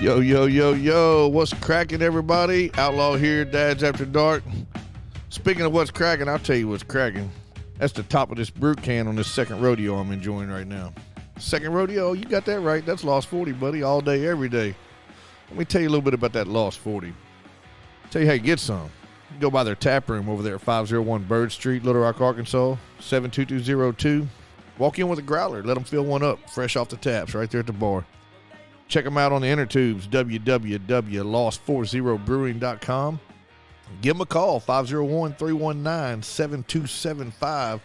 Yo, yo, yo, yo. What's cracking, everybody? Outlaw here, Dad's After Dark. Speaking of what's cracking, I'll tell you what's cracking. That's the top of this brute can on this second rodeo I'm enjoying right now. Second rodeo, you got that right. That's Lost 40, buddy, all day, every day. Let me tell you a little bit about that Lost 40. Tell you how you get some. You can go by their tap room over there at 501 Bird Street, Little Rock, Arkansas, 72202. Walk in with a growler. Let them fill one up, fresh off the taps, right there at the bar. Check them out on the inner tubes, www.lost40brewing.com. Give them a call, 501-319-7275,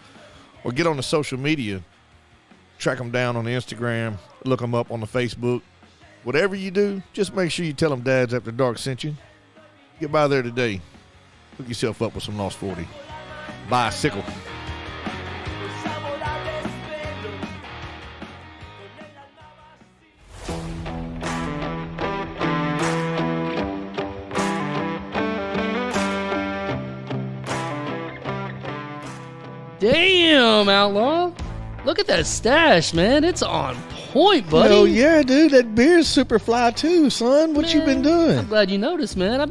or get on the social media. Track them down on the Instagram, look them up on the Facebook. Whatever you do, just make sure you tell them Dad's After Dark sent you. Get by there today. Hook yourself up with some Lost 40. Bicycle. Damn, Outlaw. Look at that stash, man. It's on point, buddy. Hell yeah, dude. That beer's super fly too, son. What you been doing? I'm glad you noticed, man. I've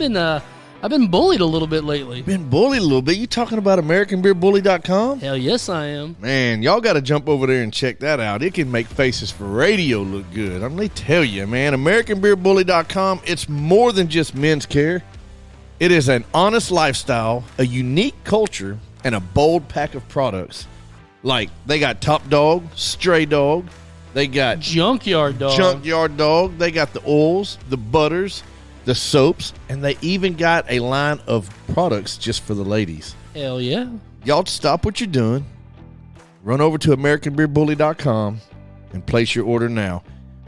been bullied a little bit lately. Been bullied a little bit? You talking about AmericanBeerBully.com? Hell yes, I am. Man, y'all got to jump over there and check that out. It can make faces for radio look good. Let me tell you, man. AmericanBeerBully.com, it's more than just men's care. It is an honest lifestyle, a unique culture, and a bold pack of products. Like, they got Top Dog, Stray Dog. They got Junkyard Dog. They got the oils, the butters, the soaps, and they even got a line of products just for the ladies. Hell yeah. Y'all stop what you're doing. Run over to AmericanBeerBully.com and place your order now.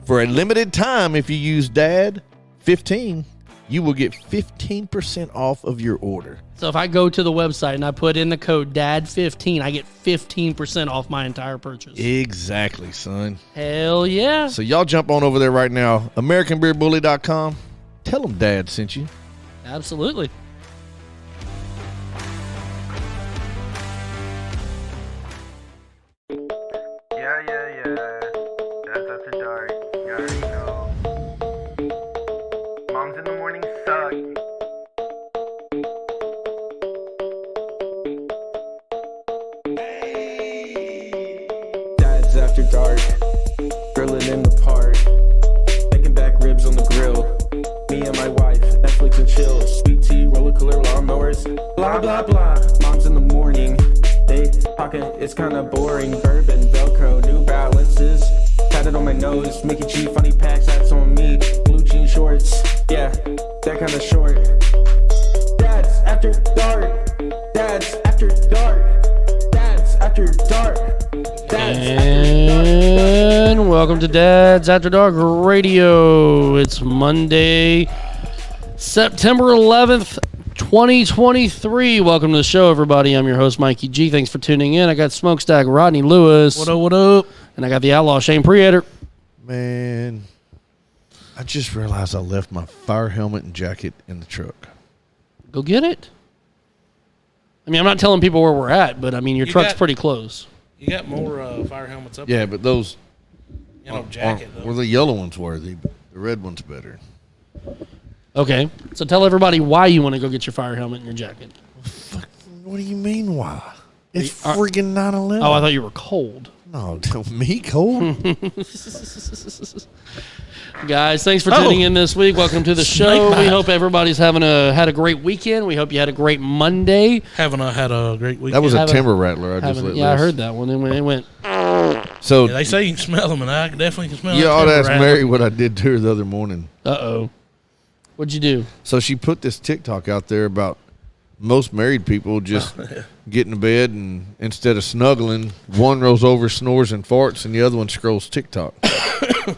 For a limited time, if you use DAD15, you will get 15% off of your order. So if I go to the website and I put in the code DAD15, I get 15% off my entire purchase. Exactly, son. Hell yeah. So y'all jump on over there right now, AmericanBeerBully.com. Tell them Dad sent you. Absolutely. Yeah. That's after dark. You already know. Moms in the morning suck. Dad's After Dark, grilling in the park, making back ribs on the grill. Me and my wife, Netflix and chill. Sweet tea, roller cooler, lawnmowers, blah blah blah. Mom's in the morning, they talking, it's kinda boring. Bourbon, Velcro, New Balances, tatted on my nose. Mickey G, funny packs, hats on me. Blue jean shorts, yeah, that kinda short. Dad's After Dark, Dad's After Dark, Dad's After Dark. And welcome to Dad's After Dark Radio. It's Monday, September 11th, 2023. Welcome to the show, everybody. I'm your host, Mikey G. Thanks for tuning in. I got Smokestack Rodney Lewis. What up? And I got the Outlaw Shane Preator. Man, I just realized I left my fire helmet and jacket in the truck. Go get it. I mean, I'm not telling people where we're at, but I mean, your truck's pretty close. You got more fire helmets up Yeah, there. but those Jacket, though. were the yellow ones worthy, but the red one's better. Okay, so tell everybody why you want to go get your fire helmet and your jacket. Fuck, what do you mean why? It's Are- friggin' 9/11. Oh, I thought you were cold. No, me cold? Guys, thanks for tuning in this week. Welcome to the show. bite. We hope everybody's had a great weekend. We hope you had a great Monday. Haven't I had a great week? That was a Haven't- timber rattler I just let Yeah, I loose. heard that one. It went. So, Yeah, they say you can smell them, and I definitely can smell you that ought to timber ask rattler. Mary what I did to her the other morning. Uh-oh. What'd you do? So she put this TikTok out there about most married people just get in bed and instead of snuggling, one rolls over, snores, and farts, and the other one scrolls TikTok.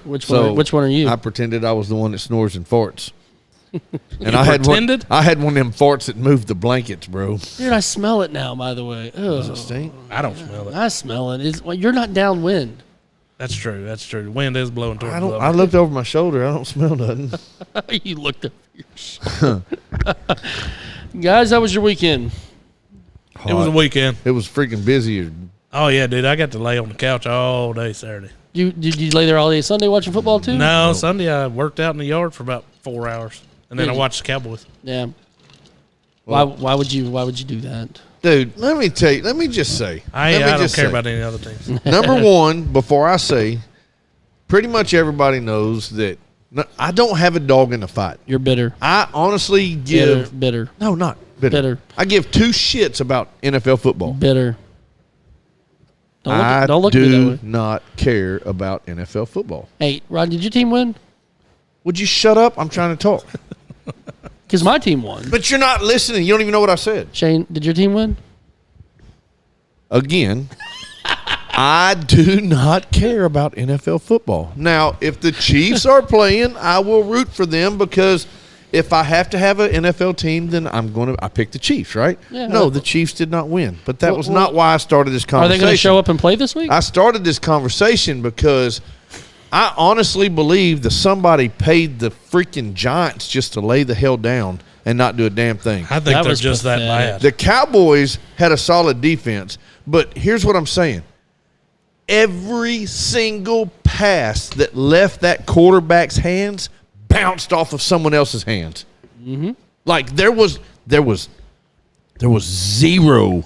Which one are you? I pretended I was the one that snores and farts. And You pretended? I had one of them farts that moved the blankets, bro. Dude, I smell it now, by the way. Does Ugh. it stink? I don't smell it. I smell it. You're not downwind. That's true. The wind is blowing towards the I looked over my shoulder. I don't smell nothing. You looked over your shoulder. Guys, how was your weekend? It was a weekend. It was freaking busy. Oh, yeah, dude. I got to lay on the couch all day Saturday. Did you lay there all day Sunday watching football too? No, Sunday I worked out in the yard for about 4 hours, and then I watched the Cowboys. Yeah. Why would you do that? Dude, let me tell you. Let me just say. I don't care about any other teams. Number one, before I say, pretty much everybody knows that I don't have a dog in the fight. You're bitter. I honestly give bitter. No, not bitter. Bitter. I give two shits about NFL football. Bitter. I don't look at me that do way. not care about NFL football. Hey, Rod, did your team win? Would you shut up? I'm trying to talk. Because my team won. But you're not listening. You don't even know what I said. Shane, did your team win? Again, I do not care about NFL football. Now, if the Chiefs are playing, I will root for them because if I have to have an NFL team, then I pick the Chiefs, right? Yeah. No, the Chiefs did not win. But that was not why I started this Are conversation. they going to show up and play this week? I started this conversation because I honestly believe that somebody paid the freaking Giants just to lay the hell down and not do a damn thing. I think That they're was just that pathetic. bad. The Cowboys had a solid defense, but here's what I'm saying. Every single pass that left that quarterback's hands bounced off of someone else's hands. Mm-hmm. Like there was zero.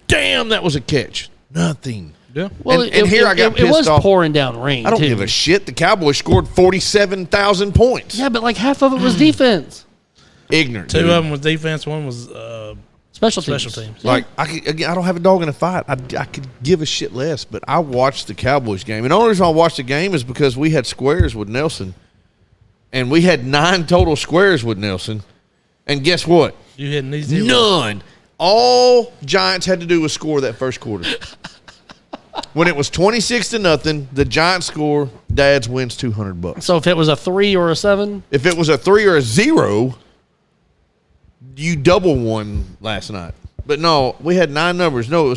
Damn, that was a catch. Nothing. Yeah. Well, and here I got it was pissed off. pouring down rain. I don't too. give a shit. The Cowboys scored 47,000 points. Yeah, but like half of it was defense. Ignorant. Two dude. of them was defense. One was Special teams. special teams. Like I don't have a dog in a fight. I could give a shit less, but I watched the Cowboys game, and the only reason I watched the game is because we had squares with Nelson, and we had 9 total squares with Nelson, and guess what? You hitting these zeros. None. All Giants had to do was score that first quarter. When it was 26-0, the Giants score. Dad's wins $200. So if it was a 3 or a 7, If it was a 3 or a 0, you double won last night. But no, we had 9 numbers. No,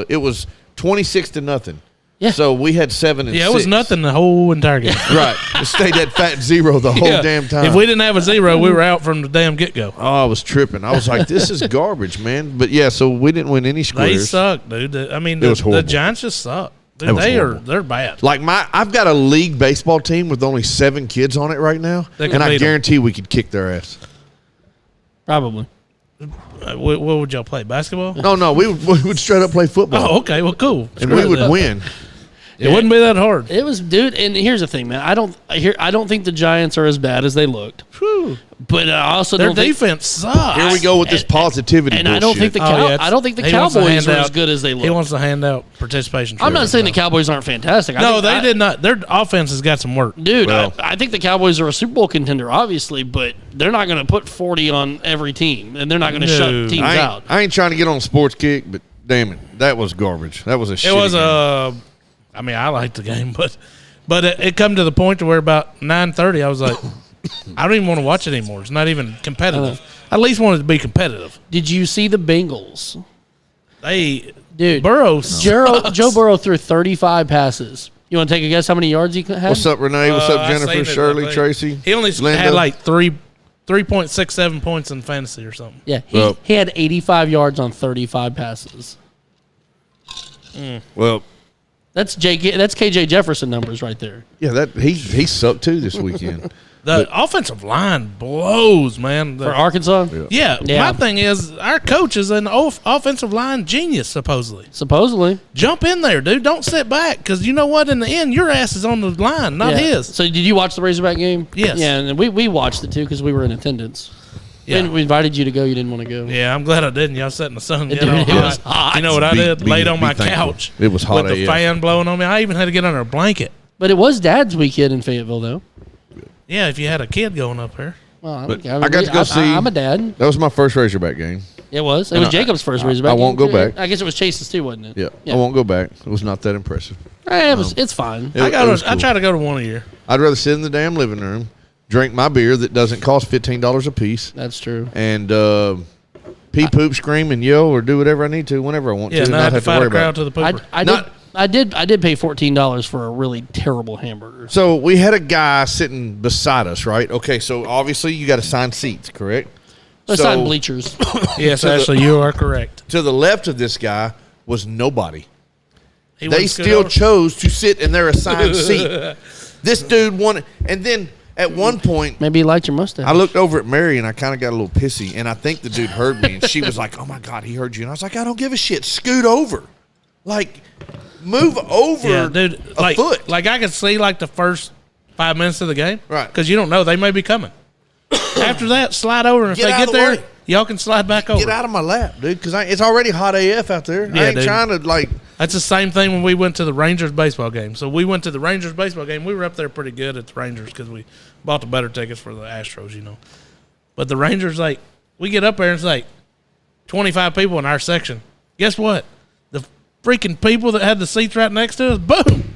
it was 26-0. Yeah. So we had 7 and 6. Yeah, it was nothing the whole entire game. Right. It stayed at fat 0 the whole Yeah. damn time. If we didn't have a 0, we were out from the damn get-go. Oh, I was tripping. I was like, this is garbage, man. But yeah, so we didn't win any They squares. suck, dude. I mean, It was the horrible. Giants just suck. Dude, It was they're horrible. bad. Like I've got a league baseball team with only 7 kids on it right now, They can and I beat 'em. guarantee we could kick their ass. probably. What would y'all play? Basketball? No, we would straight up play football, Oh, okay. Well, cool. and we would win. It wouldn't be that hard. It was, dude. And here's the thing, man. I don't think the Giants are as bad as they looked. Whew. But I also Their don't think. defense sucks. Here we go with this positivity And bullshit. I don't think the I don't think the He wants to Cowboys hand are as out- good as they He look. wants to hand out participation I'm not trophies saying now. the Cowboys aren't fantastic. No, they did not. Their offense has got some work. Dude, Well- I think the Cowboys are a Super Bowl contender, obviously, but they're not going to put 40 on every team, and they're not going to No. shut teams out. I ain't trying to get on a sports kick, but damn it, that was garbage. That was a shit. It was I mean, I liked the game, but it come to the point to where about 9:30, I was like, I don't even want to watch it anymore. It's not even competitive. I at least wanted to be competitive. Did you see the Bengals? Dude, Burrow Joe Burrow threw 35 passes. You want to take a guess how many yards he had? What's up, Renee? What's up, I Jennifer, seen it, Shirley, I think. Tracy? He only Linda? had like 3.67 points in fantasy or something. Yeah, Well- he had 85 yards on 35 passes. Well, That's KJ Jefferson numbers right there. yeah, that he sucked too this weekend. The offensive line blows, man. For Arkansas? Yeah, Yeah. my thing is our coach is an offensive line genius, supposedly. Supposedly. Jump in there, dude. Don't sit back because you know what? In the end, your ass is on the line, not Yeah. his. So did you watch the Razorback game? Yes. Yeah, and we watched it too because we were in attendance. Yeah. And we invited you to go. You didn't want to go. Yeah, I'm glad I didn't. Y'all sat in the sun. Dude, You know, it was hot. You know what I did? Be- Laid on be my thankful. couch. It was hot with the AF. fan blowing on me. I even had to get under a blanket. But it was Dad's weekend in Fayetteville, though. Yeah, if you had a kid going up there. Well, I, But don't care. I got to go see- I'm a dad. That was my first Razorback game. It was. It And was Jacob's first Razorback. I won't game. go back. I guess it was Chase's too, wasn't it? Yeah, I won't go back. It was not that impressive. It's fine. It- I it was I cool. try to go to one a year. I'd rather sit in the damn living room, drink my beer that doesn't cost $15 a piece, That's true. and pee, poop, scream, and yell, or do whatever I need to whenever I want Yeah, to, and not not have to have to fight worry a crowd about to it. the pooper. I did pay $14 for a really terrible hamburger. So we had a guy sitting beside us, right? Okay, so obviously you got assigned seats, correct? Assigned So- bleachers. Yes, to the- Ashley, you are correct. To the left of this guy was nobody. He they wouldn't scoot still over? chose to sit in their assigned seat. This dude wanted, and then at one point, Maybe he liked your mustache. I looked over at Mary and I kind of got a little pissy, and I think the dude heard me, and she was like, "Oh my God, he heard you!" And I was like, "I don't give a shit. Scoot over, like move over, Yeah, dude. a foot." Like I could see like the first 5 minutes of the game, Right. Because you don't know they may be coming. After that, slide over, and if Get they out get of the there, way. y'all can slide back over. Get out of my lap, dude, because it's already hot AF out there. Yeah, I ain't dude. trying to like. That's the same thing when we went to the Rangers baseball game. So we went to the Rangers baseball game. We were up there pretty good at the Rangers because we bought the better tickets for the Astros, But the Rangers, like, we get up there and it's like 25 people in our section. Guess what? The freaking people that had the seats right next to us, boom.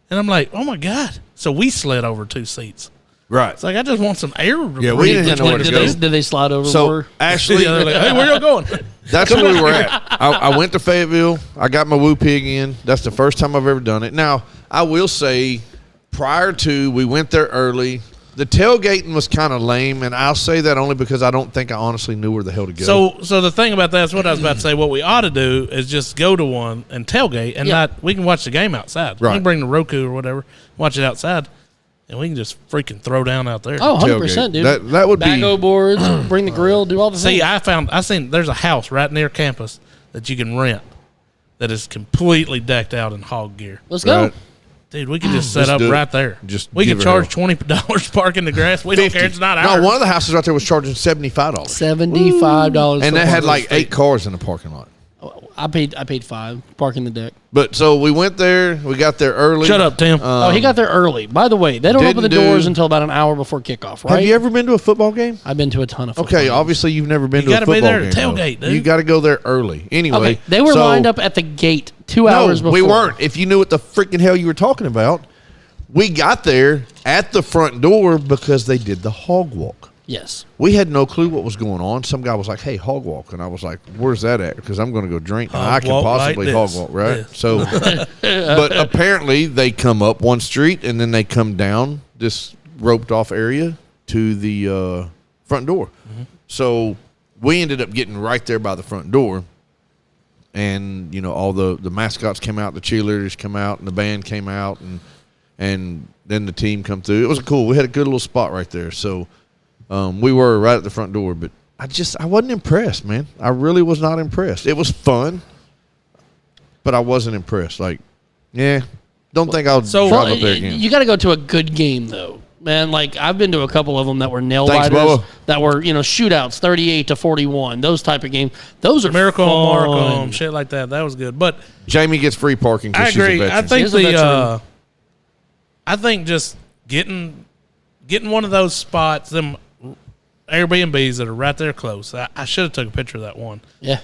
And I'm like, oh my God. So we slid over 2 seats. Right. It's like, I just want some air. Yeah, we didn't have nowhere to go. Did they slide over So more? Ashley, Yeah, they're like, hey, where y'all going? that's where we were at. I went to Fayetteville. I got my woo pig in. That's the first time I've ever done it. Now, I will say, prior to, we went there early. The tailgating was kind of lame, and I'll say that only because I don't think I honestly knew where the hell to go. So the thing about that is what I was about to say. What we ought to do is just go to one and tailgate, and we can watch the game outside. We Right. can bring the Roku or whatever, watch it outside, and we can just freaking throw down out there. Oh, 100%, dude. That would be. Bago boards, bring the grill, do all the See, things. I seen there's a house right near campus that you can rent that is completely decked out in hog gear. Let's go. Right. Dude, we could just set Let's up do it. right there. Just we give could her charge $20 parking the grass. We don't care. It's not ours. No, one of the houses right there was charging $75, $75. and for they had parking. like 8 cars in the parking lot. I paid $5 parking the deck. But so we went there. We got there early. Shut up, Tim. He got there early. By the way, they don't open the didn't doors do- until about an hour before kickoff, right? Have you ever been to a football game? I've been to a ton of football Okay, games. obviously you've never been You to a gotta be football there game. to though. tailgate, dude. You got to go there early. Anyway, Okay, they were so- lined up at the gate 2 hours No, before. we weren't. If you knew what the freaking hell you were talking about, we got there at the front door because they did the hog walk. Yes. We had no clue what was going on. Some guy was like, "Hey, hog walk," and I was like, "Where's that at?" Because I'm going to go drink, and Hog I can walk like possibly this. hog walk, right? Yeah. So, but apparently they come up one street and then they come down this roped off area to the front door. Mm-hmm. So we ended up getting right there by the front door, and all the mascots came out, the cheerleaders come out, and the band came out, and then the team come through. It was cool. We had a good little spot right there. So. We were right at the front door, but I wasn't impressed, man. I really was not impressed. It was fun, but I wasn't impressed. Like, don't think I'll drive up there again. You got to go to a good game, though. Man, like, I've been to a couple of them that were nail Thanks, biters, Bubba. that were, shootouts, 38-41, those type of games. Those are Miracle fun. on Markham, shit like that. That was good. But Jamie gets free parking I because she's a agree. veteran. I think She's a veteran. I think just getting one of those spots, them Airbnbs that are right there close. I should have took a picture of that one Yeah.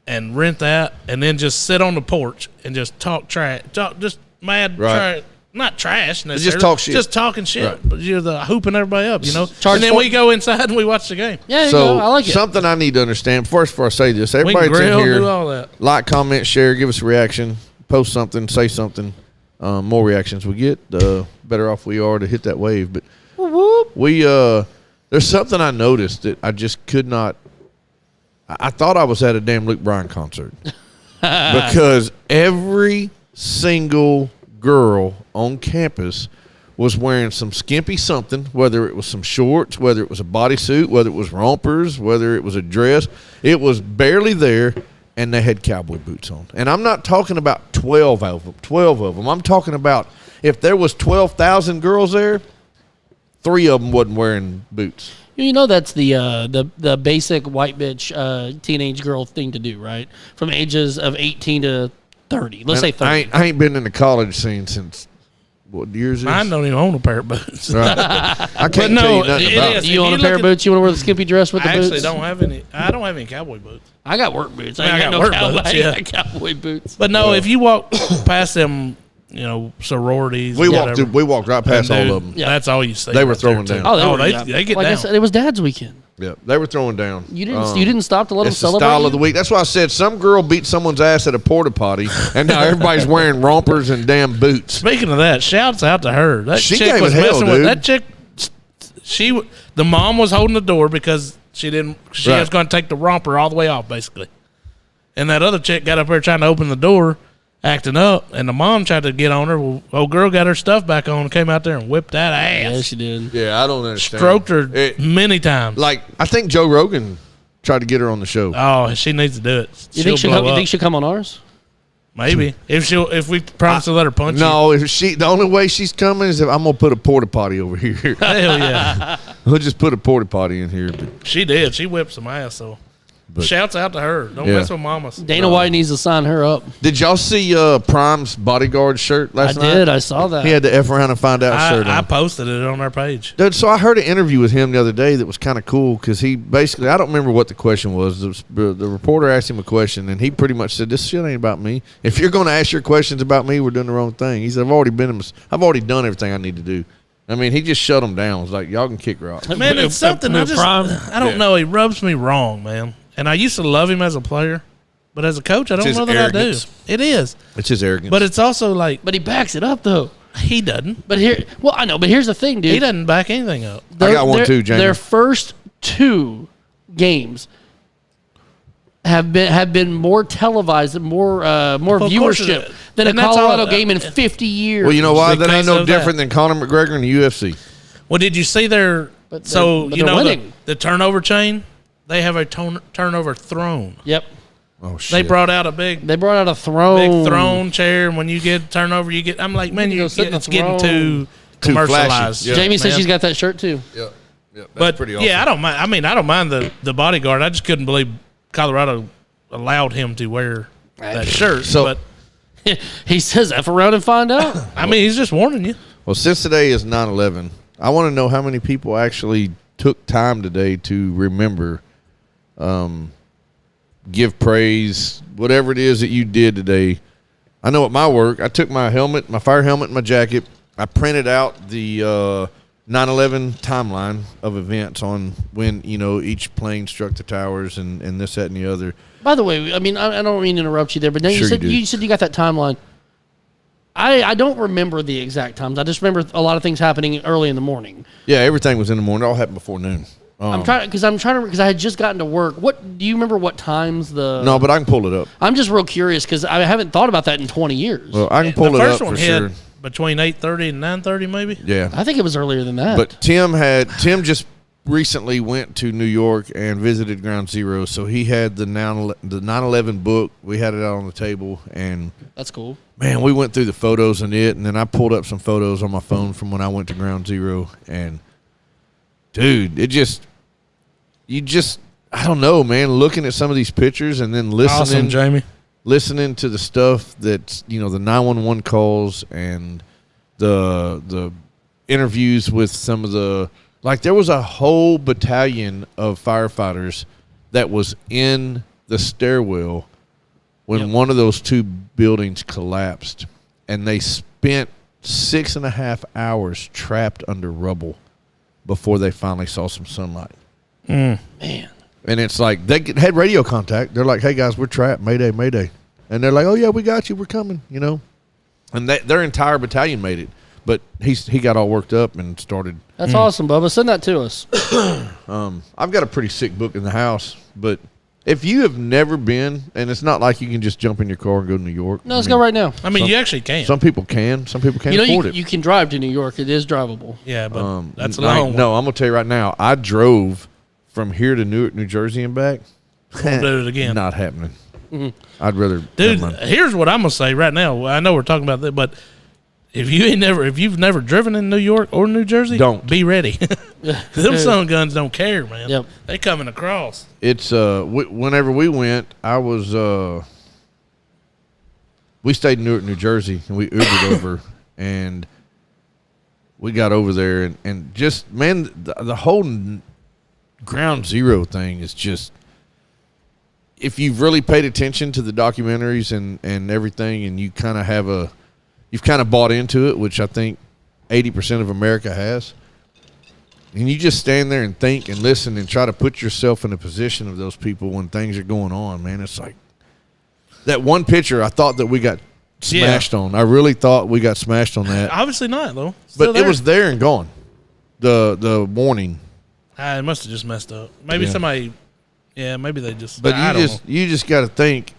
and rent that, and then just sit on the porch and just talk trash, just mad Right. trash. Not trash necessarily. talk shit. Just talking shit. Right. But you're the hooping everybody up, Charge And then for- we go inside and we watch the game. Yeah, you So go. I like it. something I need to understand first before I say this. We Everybody can that's in grill, here, do all that. like, comment, share, give us a reaction, post something, say something. More reactions we get, the better off we are to hit that wave. But we there's something I noticed that I just could not. I thought I was at a damn Luke Bryan concert because every single girl on campus was wearing some skimpy something, whether it was some shorts, whether it was a bodysuit, whether it was rompers, whether it was a dress. It was barely there, and they had cowboy boots on. And I'm not talking about 12 of them. I'm talking about if there was 12,000 girls there, 3 of them wasn't wearing boots. You know that's the basic white bitch teenage girl thing to do, right? From ages of 18 to 30. Let's say 30. I ain't been in the college scene since what years is? Mine don't even own a pair of boots. Right. I can't no, tell you nothing it about is. it. Do you If own you a pair look of at- boots? You want to wear the skimpy dress with the I boots? actually don't have any. I don't have any cowboy boots. I got work boots. I got no work cowboy, boots, I yeah. got cowboy boots. But no, if you walk past them, sororities, We whatever, walked right past dude, all of them. Yeah. That's all you see. They were right there, throwing too. down. Oh, they yeah. get like down. I said, it was Dad's weekend. Yeah, they were throwing down. You didn't stop to let them It's the celebrate. style you? of the week. That's why I said some girl beat someone's ass at a porta potty, and now everybody's wearing rompers and damn boots. Speaking of that, shouts out to her. That She chick gave was it hell, messing with dude. that chick. The mom was holding the door because she Right. was going to take the romper all the way off, basically. And that other chick got up there trying to open the door. acting up, and the mom tried to get on her. Well, old girl got her stuff back on and came out there and whipped that ass. Yeah, she did. Yeah, I don't understand. Stroked her many times. Like, I think Joe Rogan tried to get her on the show. Oh, she needs to do it. You think she'll come on ours? Maybe if we promise to let her punch No, if the only way she's coming is if I'm gonna put a porta potty over here. you. Hell yeah, We'll just put a porta potty in here. But she did. She whipped some ass. So shouts out to her. Don't mess with mamas. Dana White needs to sign her up. did y'all see Prime's bodyguard shirt last night? I did. I saw that. He had the F around and find out shirt I on. posted it on our page. Dude, so I heard an interview with him the other day that was kind of cool because he basically, I don't remember what the question was. The reporter asked him a question, and he pretty much said, "This shit ain't about me. If you're going to ask your questions about me, we're doing the wrong thing." He said, "I've already done everything I need to do." I mean, he just shut them down. It was like, y'all can kick rocks. Man, it's something I don't know. He rubs me wrong, man. And I used to love him as a player, but as a coach, I don't know that arrogance. I do. It is. It's his arrogance. But it's also like But he backs it up though. he doesn't. But I know. But here's the thing, dude. He doesn't back anything up. I got one too, Jamie. Their first 2 games have been more televised, more course viewership than a and that's Colorado all- game in 50 years. well, you know why? That ain't Because no of that. different than Conor McGregor in the UFC. Well, did you see their But so they're you know winning. the turnover chain? They have a turnover throne. Yep. Oh, shit. They brought out a big They brought out a throne. chair, and when you get turnover, you get. I'm like, man, You go sit in the it's getting throne. too commercialized. flashy. Yeah. Jamie says Man. she's got that shirt too. Yeah. That's But pretty awesome. yeah, I don't mind. I mean, I don't mind the bodyguard. I just couldn't believe Colorado allowed him to wear that shirt. So- but He says, "F around and find out." I mean, he's just warning you. Well, since today is 9/11, I want to know how many people actually took time today to remember, give praise, whatever it is that you did today. I know at my work, I took my helmet, my fire helmet, and my jacket. I printed out the 9/11 timeline of events on when, each plane struck the towers and this, that, and the other. By the way, I mean, I don't mean to interrupt you there, but then Sure you you do. said you got that timeline. I don't remember the exact times. I just remember a lot of things happening early in the morning. Yeah, everything was in the morning. It all happened before noon. I'm trying because I had just gotten to work. What do you remember? What times the? No, but I can pull it up. I'm just real curious because I haven't thought about that in 20 years. Well, I can pull the it first up one for hit sure. between 8:30 and 9:30, maybe. Yeah. I think it was earlier than that. But Tim just recently went to New York and visited Ground Zero, so he had the 9/11 book. We had it out on the table, and that's cool. man, we went through the photos in it, and then I pulled up some photos on my phone from when I went to Ground Zero, and dude, I don't know, man. Looking at some of these pictures and then Awesome, Jamie. listening to the stuff that's the 911 calls and the interviews with some of the. Like, there was a whole battalion of firefighters that was in the stairwell when one of those 2 buildings collapsed, and they spent 6.5 hours trapped under rubble before they finally saw some sunlight. Man, And it's like they had radio contact. They're like, "Hey, guys, we're trapped. Mayday, mayday." And they're like, "Oh, yeah, we got you. We're coming," And their entire battalion made it. But he got all worked up and started. that's awesome, Bubba. Send that to us. I've got a pretty sick book in the house, but if you have never been, and it's not like you can just jump in your car and go to New York. No, let's go right now. I mean, you actually can. Some people can. Some people can't You know, afford you, it. you can drive to New York. It is drivable. Yeah, but that's a Like, long one. no, I'm gonna tell you right now. I drove from here to Newark, New Jersey, and back. Won't do it again. Not happening. I'd rather. Dude, never mind. here's what I'm gonna say right now. I know we're talking about that, but if you've never driven in New York or New Jersey, Don't. be ready. Them son guns don't care, man. Yep. They coming across. It's whenever we went, I was we stayed in Newark, New Jersey, and we Ubered over, and we got over there, and just man, the whole Ground Zero thing is just. If you've really paid attention to the documentaries and everything, and you kind of you've kind of bought into it, which I think 80% of America has. And you just stand there and think and listen and try to put yourself in the position of those people when things are going on, man. It's like that one picture I thought that we got smashed on. I really thought we got smashed on that. Obviously not, though. Still But there. it was there and gone. The warning. It must have just messed up. Maybe Yeah. somebody. Yeah, maybe they just. But I don't know. you just got to think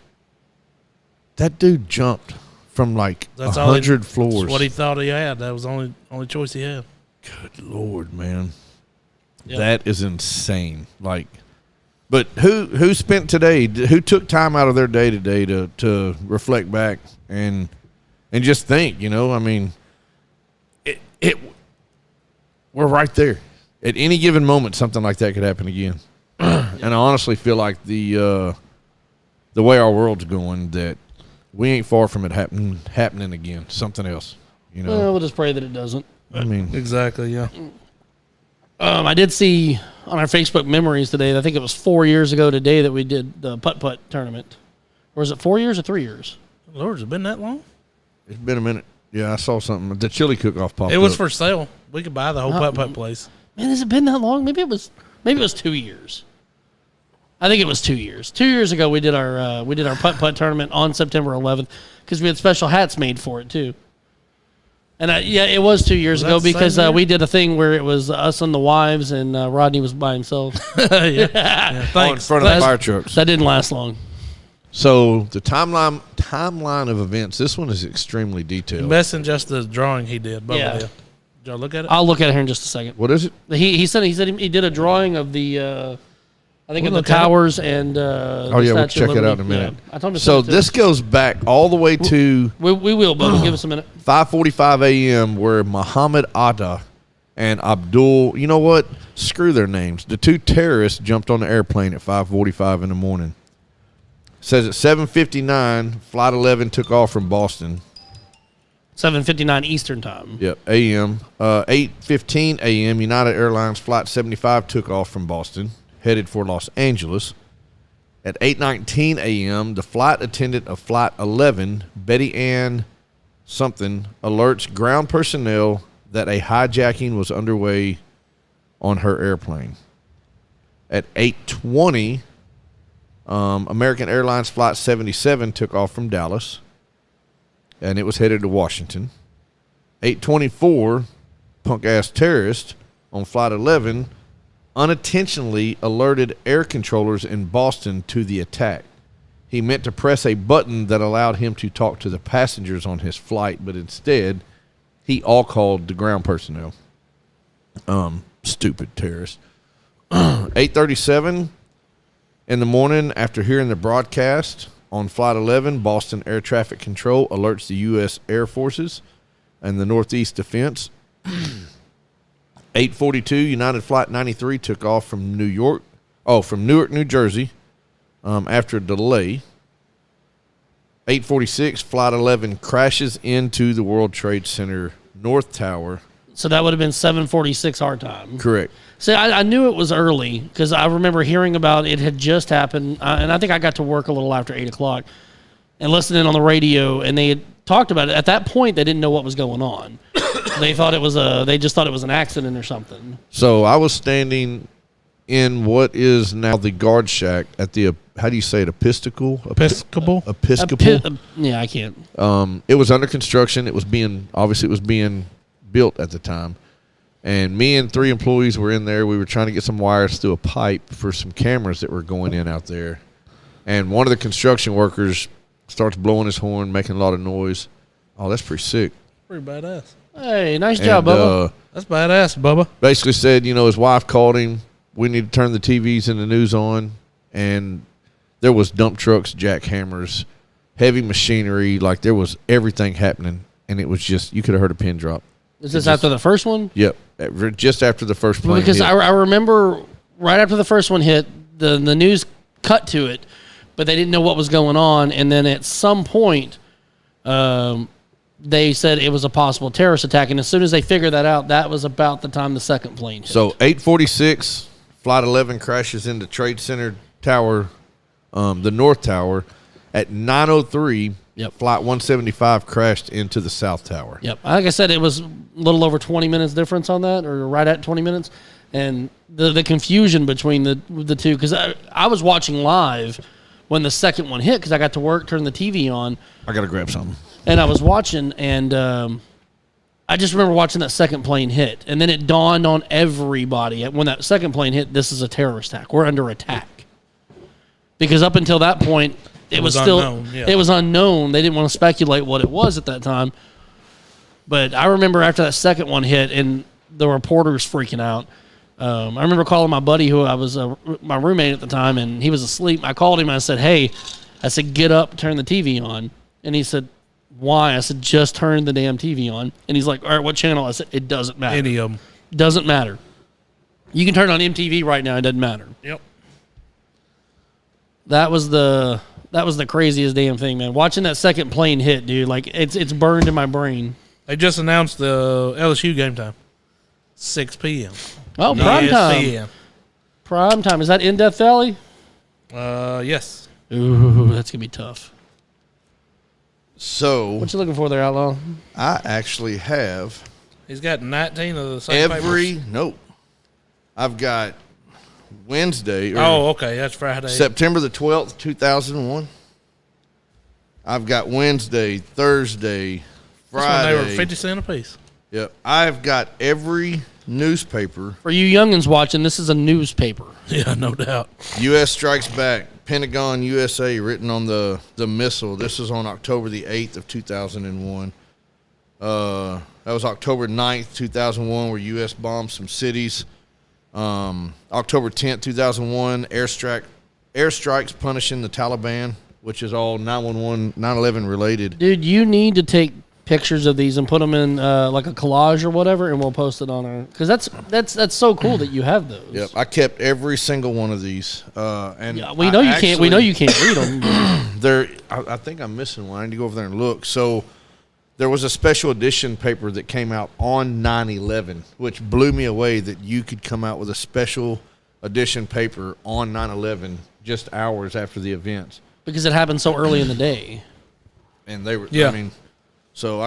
that dude jumped from like That's all 100 floors. That's what he thought he had. That was the only choice he had. Good Lord, man. Yep. That is insane. Like, but who spent today? Who took time out of their day today to reflect back and just think? You know, I mean, we're right there. At any given moment, something like that could happen again. And I honestly feel like the way our world's going, that we ain't far from it happening again. Something else, you know. Well, we'll just pray that it doesn't. I mean, Exactly. Yeah. I did see on our Facebook memories today, I think it was 4 years ago today that we did the putt-putt tournament. Or was it 4 years or 3 years? Lord, has it been that long? it's been a minute. Yeah, I saw something. The chili cook-off popped It was up. for sale. We could buy the whole putt-putt place. Man, has it been that long? Maybe it was 2 years. I think it was 2 years. 2 years ago, we did our putt-putt tournament on September 11th because we had special hats made for it, too. And it was 2 years ago Was that the because same year? we did a thing where it was us and the wives, and Rodney was by himself. Yeah. in Thanks. front of the That's- fire trucks. That didn't last long. So the timeline of events. This one is extremely detailed. Messing just the drawing he did. Bubba Yeah. did. Did y'all look at it? I'll look at it here in just a second. What is it? He said he did a drawing of the I think We'll of the look at it. towers and Oh yeah, we'll check it out in a minute. Yeah. I told him to So send it to this goes back all the way to we will, but give us a minute. 5:45 a.m. where Muhammad Atta and Abdul, you know what? Screw their names. The two terrorists jumped on the airplane at 5:45 in the morning. Says at 7:59, Flight 11 took off from Boston. 7:59 Eastern time. Yep, a.m. 8:15 a.m. United Airlines Flight 75 took off from Boston, headed for Los Angeles. At 8:19 a.m., the flight attendant of Flight 11, Betty Ann something, alerts ground personnel that a hijacking was underway on her airplane. At 8:20, American Airlines Flight 77 took off from Dallas, and it was headed to Washington. 8:24, punk-ass terrorist on Flight 11 unintentionally alerted air controllers in Boston to the attack. He meant to press a button that allowed him to talk to the passengers on his flight, but instead, he called the ground personnel. Stupid terrorist. 8:37 in the morning, after hearing the broadcast on Flight 11, Boston Air Traffic Control alerts the U.S. Air Forces and the Northeast Defense. 8:42, United Flight 93 took off from Newark, New Jersey, after a delay. 8:46, Flight 11 crashes into the World Trade Center North Tower. So that would have been 7:46 our time. Correct. See, I knew it was early because I remember hearing about it had just happened, and I think I got to work a little after 8 o'clock and listening on the radio, and they had talked about it. At that point, they didn't know what was going on. They thought it was they just thought it was an accident or something. So I was standing in what is now the guard shack at the, how do you say it, Episcopal? Episcopal? Episcopal. Yeah, I can't. It was under construction. It was being built at the time. And me and 3 employees were in there. We were trying to get some wires through a pipe for some cameras that were going in out there. And one of the construction workers starts blowing his horn, making a lot of noise. Oh, that's pretty sick. Pretty badass. Hey, nice job, And, Bubba. That's badass, Bubba. basically said, his wife called him. We need to turn the TVs and the news on. And there was dump trucks, jackhammers, heavy machinery. Like, there was everything happening. And it was just, you could have heard a pin drop. Is this after the first one? Yep. Just after the first plane Because hit. I remember right after the first one hit, the news cut to it, but they didn't know what was going on. And then at some point, they said it was a possible terrorist attack. And as soon as they figured that out, that was about the time the second plane hit. So 8:46, Flight 11 crashes into Trade Center Tower, the North Tower. At 9:03, Yep. Flight 175 crashed into the South Tower. Yep. Like I said, it was a little over 20 minutes difference on that, or right at 20 minutes. And the confusion between the two, because I was watching live when the second one hit because I got to work, turned the TV on, I got to grab something. and I was watching, and I just remember watching that second plane hit. And then it dawned on everybody when that second plane hit, this is a terrorist attack. We're under attack. Because up until that point, it was still unknown, yeah. it was unknown. They didn't want to speculate what it was at that time. But I remember after that second one hit and the reporters freaking out. I remember calling my buddy who I was my roommate at the time, and he was asleep. I called him and I said, "Hey," I said, "get up, turn the TV on." And he said, "Why?" I said, "Just turn the damn TV on." And he's like, "All right, what channel?" I said, "It doesn't matter. Any of them. Doesn't matter. You can turn it on MTV right now. It doesn't matter." Yep. That was the craziest damn thing, man. Watching that second plane hit, dude, like it's burned in my brain. They just announced the LSU game time. 6 p.m. Oh, prime time. ESPN. Prime time. Is that in Death Valley? Yes. Ooh, that's gonna be tough. So What you looking for there, Outlaw? I actually have He's got 19 of the same papers. nope. I've got Wednesday. Or Oh, okay. That's Friday. September the 12th, 2001. I've got Wednesday, Thursday, That's Friday. when they were 50 cents a piece. Yep. I've got every newspaper. For you youngins watching, this is a newspaper. Yeah, no doubt. U.S. Strikes Back, Pentagon, USA, written on the missile. This is on October the 8th of 2001. That was October 9th, 2001, where U.S. bombed some cities. October 10th, 2001, airstrikes punishing the Taliban, which is all 9/11, 9/11 related. Dude, you need to take pictures of these and put them in like a collage or whatever, and we'll post it on our. Because that's so cool that you have those. Yep, I kept every single one of these. And Yeah, we know you can't. We know you can't read them. I think I'm missing one. I need to go over there and look. So there was a special edition paper that came out on 9/11, which blew me away that you could come out with a special edition paper on 9/11 just hours after the events. Because it happened so early in the day. And they were, Yeah. I mean, so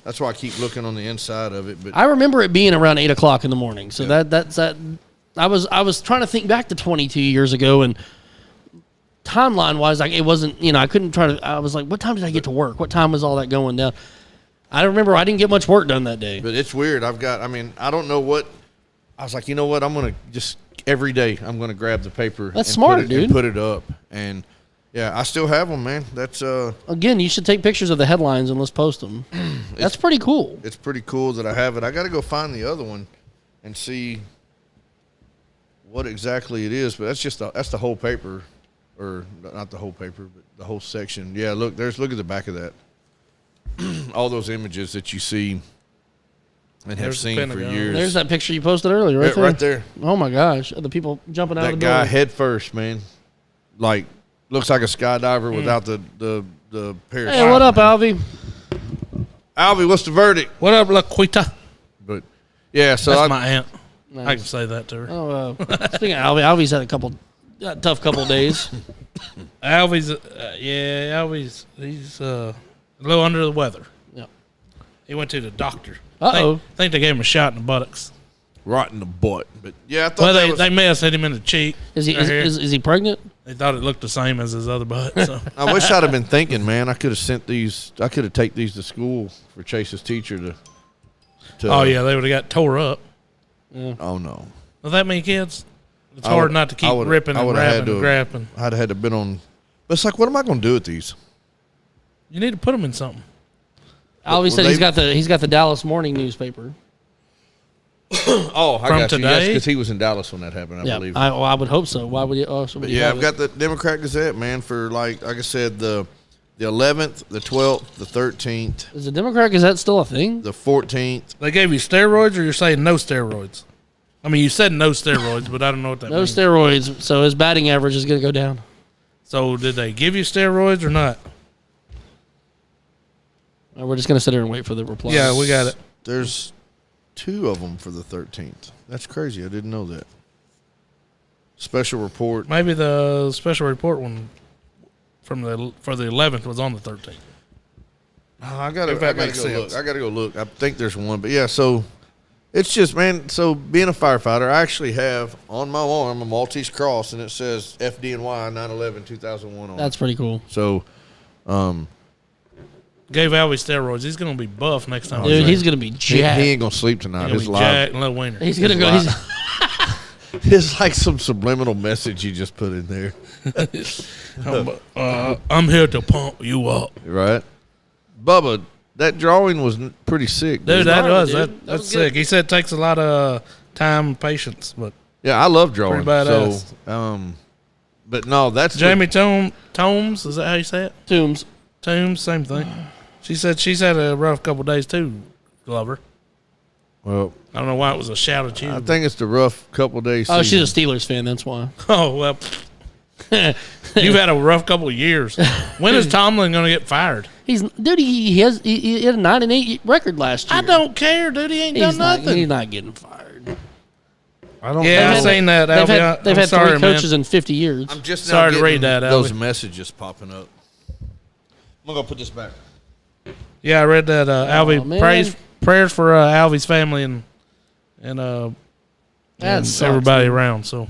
that's why I keep looking on the inside of it. But I remember it being around 8 o'clock in the morning. So Yeah. that's that. I was trying to think back to 22 years ago, and timeline wise, like it wasn't. I couldn't try to. I was like, what time did I get to work? What time was all that going down? I remember I didn't get much work done that day. But it's weird. I don't know what. I was like, you know what? I'm going to just, every day, I'm going to grab the paper. That's and smart, put it, dude. And put it up. And, yeah, I still have them, man. That's, Again, you should take pictures of the headlines and let's post them. That's pretty cool. it's pretty cool that I have it. I got to go find the other one and see what exactly it is. But that's the whole paper. Or, not the whole paper, but the whole section. Yeah, look at the back of that. All those images that you see and have There's the seen for Pentagon. years. There's that picture you posted earlier, right Yeah, there. right there. Oh my gosh, the people jumping out of That the guy building. head first, man. Like, looks like a skydiver without the parachute. Hey, what up, Alvy? Albie, what's the verdict? What up, Laquita? But yeah, so That's my aunt. I Nice. can say that to her. Oh, speaking of Alvy, Alvy's had a tough couple days. Alvy's, he's a little under the weather. Yep. He went to the doctor. Uh-oh. Think they gave him a shot in the buttocks. Right in the butt. But yeah, I thought Well, that was, they may have hit him in the cheek. Is he right here. is he pregnant? They thought it looked the same as his other butt. So I wish I'd have been thinking, man. I could have sent these. I could have taken these to school for Chase's teacher to. oh yeah, they would have got tore up. Oh no. With that many kids, it's I hard would- not to I keep would- ripping I and would have had grabbing and to- grabbing. I'd have had to been on. But it's like, what am I going to do with these? You need to put them in something. Alvy said they- he's got the Dallas Morning newspaper. Oh, I From got you. Yes, today? because he was in Dallas when that happened. I Yeah, believe. I would hope so. Why would you? Oh, But somebody yeah, have I've it? got the Democrat Gazette, man, for like I said, the 11th, the 12th, the 13th, Is the Democrat Gazette still a thing? the 14th. They gave you steroids, or you're saying no steroids? I mean, you said no steroids, but I don't know what that No means. steroids, so his batting average is going to go down. So did they give you steroids or not? We're just going to sit here and wait for the reply. Yeah, we got it. There's 2 of them for the 13th. That's crazy. I didn't know that. Special report. Maybe the special report one for the 11th was on the 13th. Oh, I gotta If that go makes look. sense. I gotta go look. I think there's one, but yeah. So it's just, man. So being a firefighter, I actually have on my arm a Maltese cross, and it says FDNY 9/11/2001 on That's it. pretty cool. So, Gave Alvy steroids. He's going to be buff next time. Dude, he's going to be he jacked. ain't gonna sleep tonight. He's His going to be live. jacked and little wiener. He's going to go. live. It's like some subliminal message you just put in there, I'm here to pump you up. right? Bubba, that drawing was pretty sick, Dude, that was dude. that, That that's was sick. good. He said it takes a lot of time and patience, but Yeah, I love drawing. Pretty badass. So, but no, that's Jamie Tomes, is that how you say it? Tombs. Tombs, same thing. She said she's had a rough couple days too, Glover. Well, I don't know why it was a shout at you. I think it's the rough couple days. Oh, season. she's a Steelers fan. That's why. Oh well, you've had a rough couple of years. When is Tomlin going to get fired? He had a 9-8 record last year. I don't care, dude. He ain't done nothing. He's not getting fired. I don't. Yeah, know. I've seen that. They've Albie. had, they've I'm had sorry, three coaches in 50 years. I'm just now Sorry to read getting that, those Albie. messages popping up. I'm gonna put this back. Yeah, I read that. Albie man. prayers for Albie's family and That everybody sucks, man. around. So,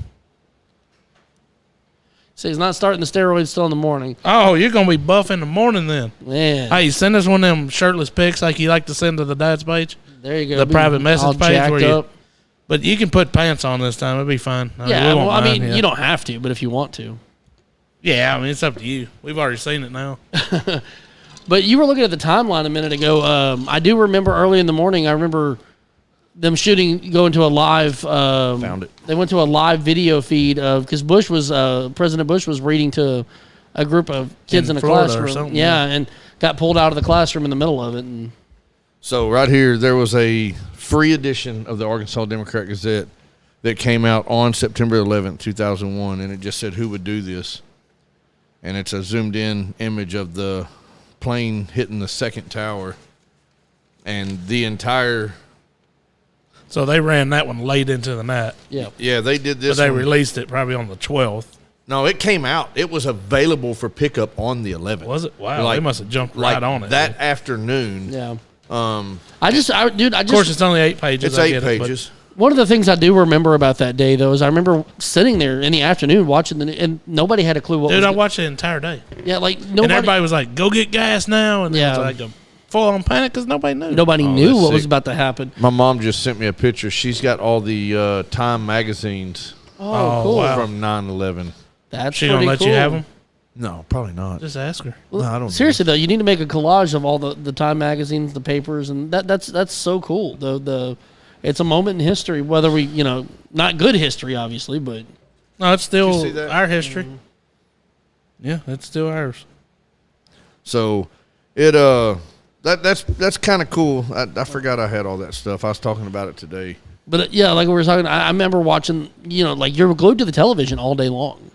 So he's not starting the steroids till in the morning. oh, you're gonna be buff in the morning then. Man, Hey, send us one of them shirtless pics like you like to send to the dad's page. there you go. the Be private message all page jacked where you- up. But you can put pants on this time. It'll be fine. Yeah, we won't well, I mind, mean, yeah. you don't have to, but if you want to. Yeah, I mean, it's up to you. We've already seen it now. But you were looking at the timeline a minute ago. I do remember early in the morning. I remember them going to a live. Found it. They went to a live video feed of because President Bush was reading to a group of kids in a Florida or classroom. something, Yeah, and got pulled out of the classroom in the middle of it. And So right here, there was a free edition of the Arkansas Democrat Gazette that came out on September 11th, 2001, and it just said who would do this. And it's a zoomed-in image of the plane hitting the second tower, and the entire So they ran that one late into the night. yeah, they did But this. they one- released it probably on the 12th. No, it came out. It was available for pickup on the 11th. Was it? Wow, they must have jumped like right on it. that afternoon. yeah. Um, I just Of course, it's only 8 pages. it's I 8 get it, but- pages. one of the things I do remember about that day though is I remember sitting there in the afternoon watching and nobody had a clue what. Dude, was I watched the entire day. Yeah, like And nobody. everybody was like, go get gas now. And Yeah. it was like a full-on panic because nobody knew. Nobody Oh, knew that's what was sick. about to happen. My mom just sent me a picture. She's got all the Time magazines Oh, Oh, cool. wow. from 9/11. That's She gonna pretty let cool. you have them? No, probably not. Just ask her. No, I don't. Seriously though, you need to make a collage of all the Time magazines, the papers, and that's so cool. The it's a moment in history. Whether we not good history obviously, but No, it's Did you still see that? our history. Yeah, it's still ours. So it that's kind of cool. I forgot I had all that stuff. I was talking about it today. yeah, like we were talking. I remember watching. Like you're glued to the television all day long,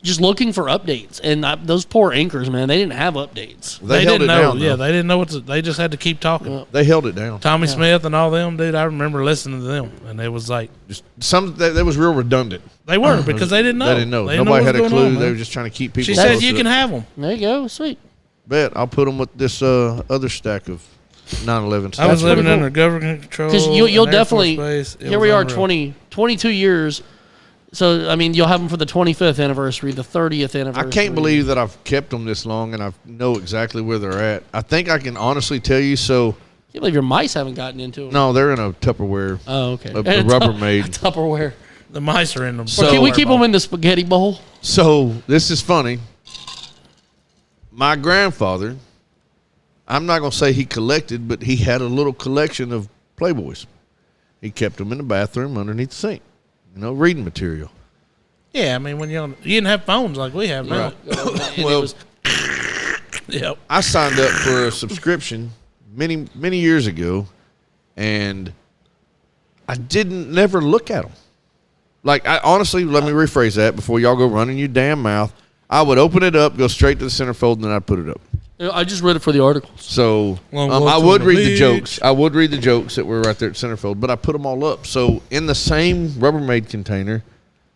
just looking for updates. And those poor anchors, man, they didn't have updates. They held didn't it know. down. Yeah, though. they didn't know they just had to keep talking. Yeah. They held it down. Tommy Smith and all them, dude. I remember listening to them, and it was like Just some that was real redundant. they weren't because they didn't know. They didn't know. They Nobody what had a was clue. going on, They man. were just trying to keep people. She close said to you it. can have them. There you go, sweet. Bet I'll put them with this other stack of 9/11 stuff. I was That's living pretty under government control. Because you'll and Air Force definitely Base. It here was we are unreal. 22 years. So I mean, you'll have them for the 25th anniversary, the 30th I anniversary. can't believe that I've kept them this long and I know exactly where they're at. I think I can honestly tell you. So Can't believe your mice haven't gotten into them. no, they're in a Tupperware. Oh, okay. A Rubbermaid. Tupperware. The mice are in them. Or can we keep them in the spaghetti bowl? So this is funny. My grandfather, I'm not going to say he collected, but he had a little collection of Playboys. He kept them in the bathroom underneath the sink, reading material. Yeah, I mean when you didn't have phones like we have now. And Well, it was, Yep. I signed up for a subscription many, many years ago, and I never look at them. Like, I honestly, let me rephrase that before y'all go running your damn mouth. I would open it up, go straight to the centerfold, and then I'd put it up. I just read it for the articles. So Long I walks would on the read the beach. jokes. I would read the jokes that were right there at centerfold, but I put them all up. So in the same Rubbermaid container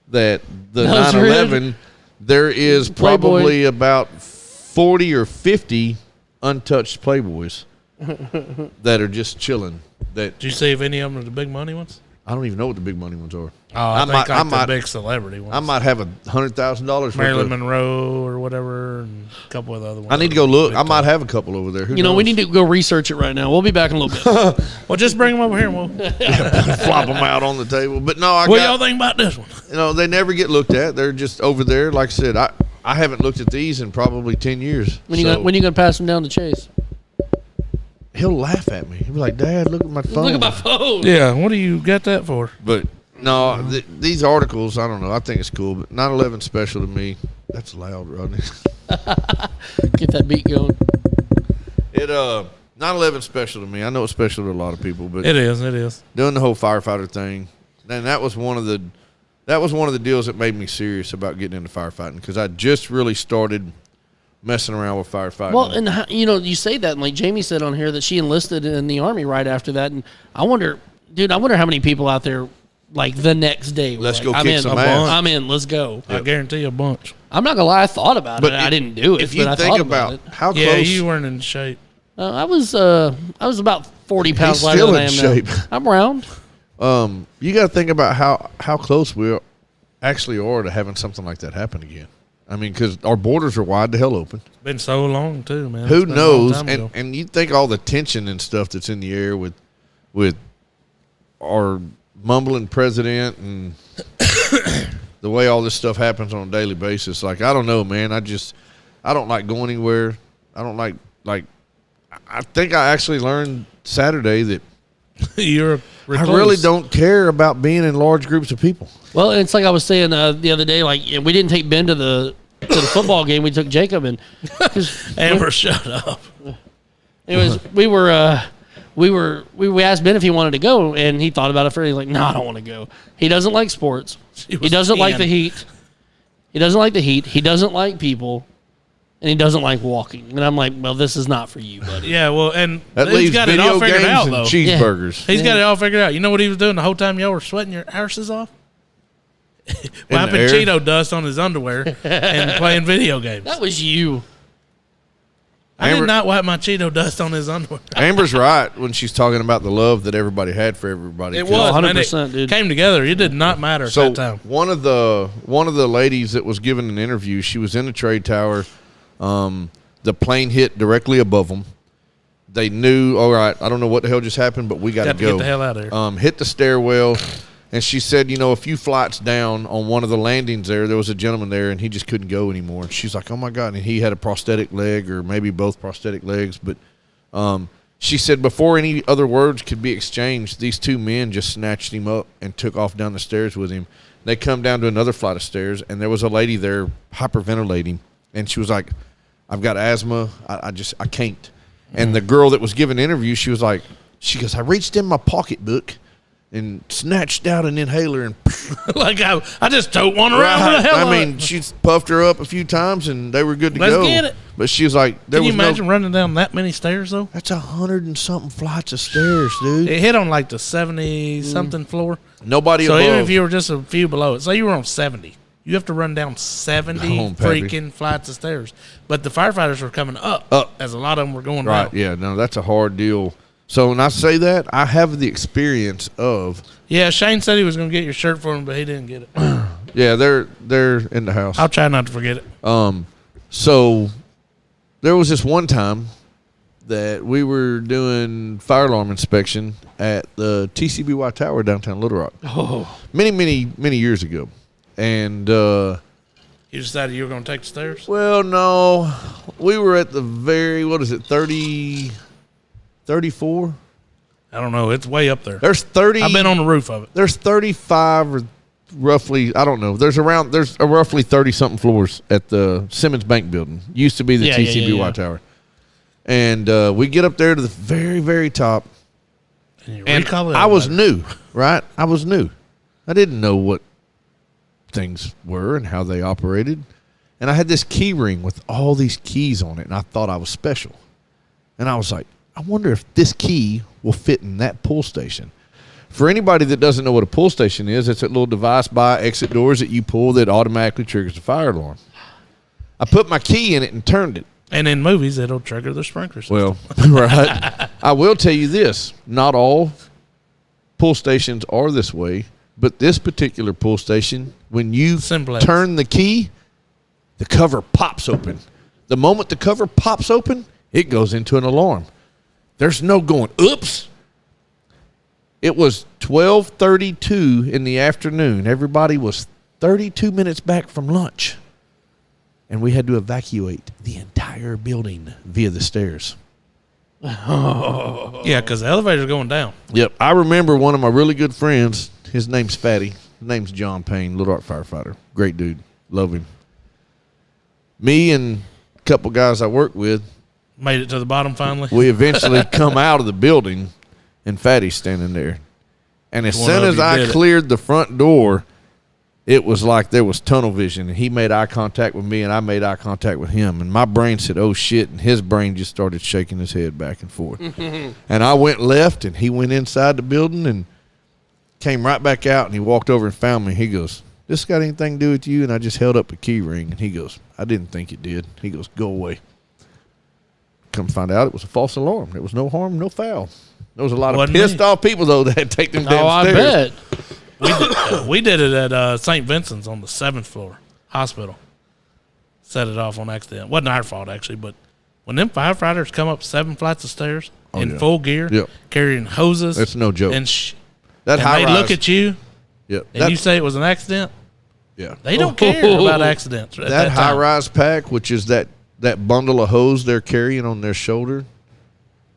that the Those 9/11, there is Playboy. probably about 40 or 50 untouched Playboys that are just chilling. That Did you see if any of them are the big money ones? I don't even know what the big money ones are. Oh, I think might- like I the might- big celebrity ones. I might have $100,000 worth Marilyn of. Monroe or whatever. And couple of the other ones. I need to go look. I might have a couple over there. Who You know, we knows? need to go research it right now. We'll be back in a little bit. Well, just bring them over here and we'll. flop them out on the table. But no, What y'all think about this one? you know, they never get looked at. They're just over there. Like I said, I haven't looked at these in probably 10 years. When you gonna pass them down to Chase? He'll laugh at me. He'll be like, Dad, look at my phone. Look at my phone. Yeah, what do you got that for? But no, these articles, I don't know. I think it's cool. But 9/11 special to me. That's loud, Rodney. Get that beat going. 9/11 special to me. I know it's special to a lot of people, but It is. doing the whole firefighter thing, and that was one of the deals that made me serious about getting into firefighting, because I just really started messing around with firefighting. Well, and you say that, and like Jamie said on here that she enlisted in the Army right after that, and I wonder how many people out there like the next day. Let's like, go I'm kick in, some ass. I'm in. Let's go. I guarantee you a bunch. I'm not gonna lie. I thought about it. I didn't do it. If you but I think thought about it. how close, Yeah, you weren't in shape. I was about 40 pounds lighter still than I in am shape. now. I'm round. you got to think about how close we actually are to having something like that happen again. I mean, because our borders are wide the hell open. It's been so long too, man. Who It's been a long knows? time ago. And you think all the tension and stuff that's in the air with our mumbling president and the way all this stuff happens on a daily basis. Like, I don't know, man. I don't like going anywhere. I don't like I think I actually learned Saturday that You're a I recluse. really don't care about being in large groups of people. Well, it's like I was saying the other day. Like we didn't take Ben to the football game. We took Jacob, and Amber, shut up. anyways, we asked Ben if he wanted to go, and he thought about it for. He's like, no, I don't want to go. He doesn't like sports. He was doesn't like 10. the heat. He doesn't like the heat. He doesn't like people, and he doesn't like walking. And I'm like, well, this is not for you, buddy. Yeah, well, and That he's leaves got it video all figured games out and though. cheeseburgers. He's got it all figured out. You know what he was doing the whole time y'all were sweating your arses off? Wiping air? Cheeto dust on his underwear and playing video games. That was you. I Amber- did not wipe my Cheeto dust on his underwear. Amber's right when she's talking about the love that everybody had for everybody. It 'Cause- was 100%, man, dude. Came together. It did not matter at So that time. one of the ladies that was giving an interview, she was in the trade tower. The plane hit directly above them. They knew, all right, I don't know what the hell just happened, but we got to Got to go. get the hell out of there. Hit the stairwell, and she said, a few flights down on one of the landings there was a gentleman there, and he just couldn't go anymore. And she's like, oh, my God. And he had a prosthetic leg, or maybe both prosthetic legs. But she said before any other words could be exchanged, these two men just snatched him up and took off down the stairs with him. They come down to another flight of stairs, and there was a lady there hyperventilating. And she was like, I've got asthma. I can't. And the girl that was giving the interview, she goes, I reached in my pocketbook and snatched out an inhaler and Like I just tote one around with the hell I of mean, it. she puffed her up a few times and they were good to Let's go. get it. But she was like, Can you imagine running down that many stairs though? that's 100 and something flights of stairs, dude. It hit on like the 70 something floor. Nobody So above. even if you were just a few below it, say you were on 70, you have to run down 70 Come on, Pappy. freaking flights of stairs. But the firefighters were coming up, as a lot of them were going right, down. yeah, no, that's a hard deal. So when I say that, I have the experience of, Yeah, Shane said he was going to get your shirt for him, but he didn't get it. yeah, they're in the house. I'll try not to forget it. So there was this one time that we were doing fire alarm inspection at the TCBY Tower downtown Little Rock. Oh, Many years ago. And, You decided you were going to take the stairs? well, no, we were at the 34? I don't know. It's way up there. There's 30. I've been on the roof of it. There's 35 or roughly, I don't know. There's roughly 30 something floors at the Simmons Bank building. Used to be the Yeah, TCBY Tower. And we get up there to the very, very top. And you And recall it I was elevator. new, right? I was new. I didn't know what things were and how they operated. And I had this key ring with all these keys on it, and I thought I was special. And I was like, I wonder if this key will fit in that pull station. For anybody that doesn't know what a pull station is, it's a little device by exit doors that you pull that automatically triggers the fire alarm. I put my key in it and turned it. And in movies, it'll trigger the sprinkler system. Well, right. I will tell you this. Not all pull stations are this way, but this particular pull station, when you Simplex. turn the key, the cover pops open. The moment the cover pops open, it goes into an alarm. There's no going, oops. It was 12:32 in the afternoon. Everybody was 32 minutes back from lunch. And we had to evacuate the entire building via the stairs. Yeah, because the elevator's going down. Yep. I remember one of my really good friends. His name's Fatty. His name's John Payne, Little Rock firefighter. Great dude. Love him. Me and a couple guys I work with, Made it to the bottom finally. we eventually come out of the building, and Fatty's standing there. And as One soon of as you I did it. cleared the front door, it was like there was tunnel vision. And he made eye contact with me, and I made eye contact with him. And my brain said, oh, shit. And his brain just started shaking his head back and forth. And I went left, and he went inside the building and came right back out. And he walked over and found me. He goes, this got anything to do with you? And I just held up a key ring. And he goes, I didn't think it did. He goes, go away. Come find out it was a false alarm. There was no harm, no foul. There was a lot of Wasn't pissed me. off people, though, that had to take them downstairs. Oh, I bet. We did it at St. Vincent's on the 7th floor hospital. Set it off on accident. Wasn't our fault, actually, but when them firefighters come up 7 flights of stairs in yeah. full gear, Yep. carrying hoses, That's no joke. and, That and high they rise, look at you yep. and That, you say it was an accident, yeah. they don't care about accidents. At That high time. rise pack, which is that bundle of hose they're carrying on their shoulder,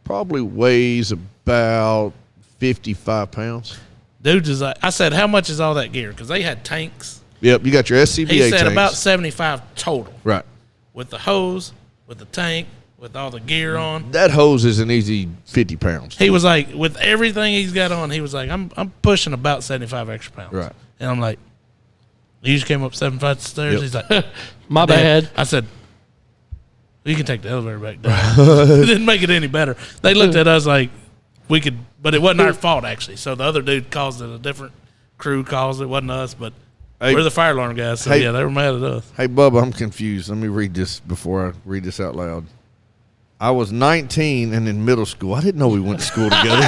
probably weighs about 55 pounds. Dudes is like, I said, how much is all that gear? Because they had tanks. Yep, you got your SCBA He said tanks. about 75 total Right. with the hose, with the tank, with all the gear on. That hose is an easy 50 pounds. He was like, with everything he's got on, he was like, I'm pushing about 75 extra pounds. Right. And I'm like, you just came up 7 flights of stairs. Yep. He's like, My bad. I said, you can take the elevator back down. It didn't make it any better. They looked at us like we could, but it wasn't our fault actually. So the other dude caused it. A different crew caused it. It wasn't us, but Hey- we're the fire alarm guys. So hey- yeah, they were mad at us. Hey, Bubba, I'm confused. Let me read this before I read this out loud. I was 19 and in middle school. I didn't know we went to school together.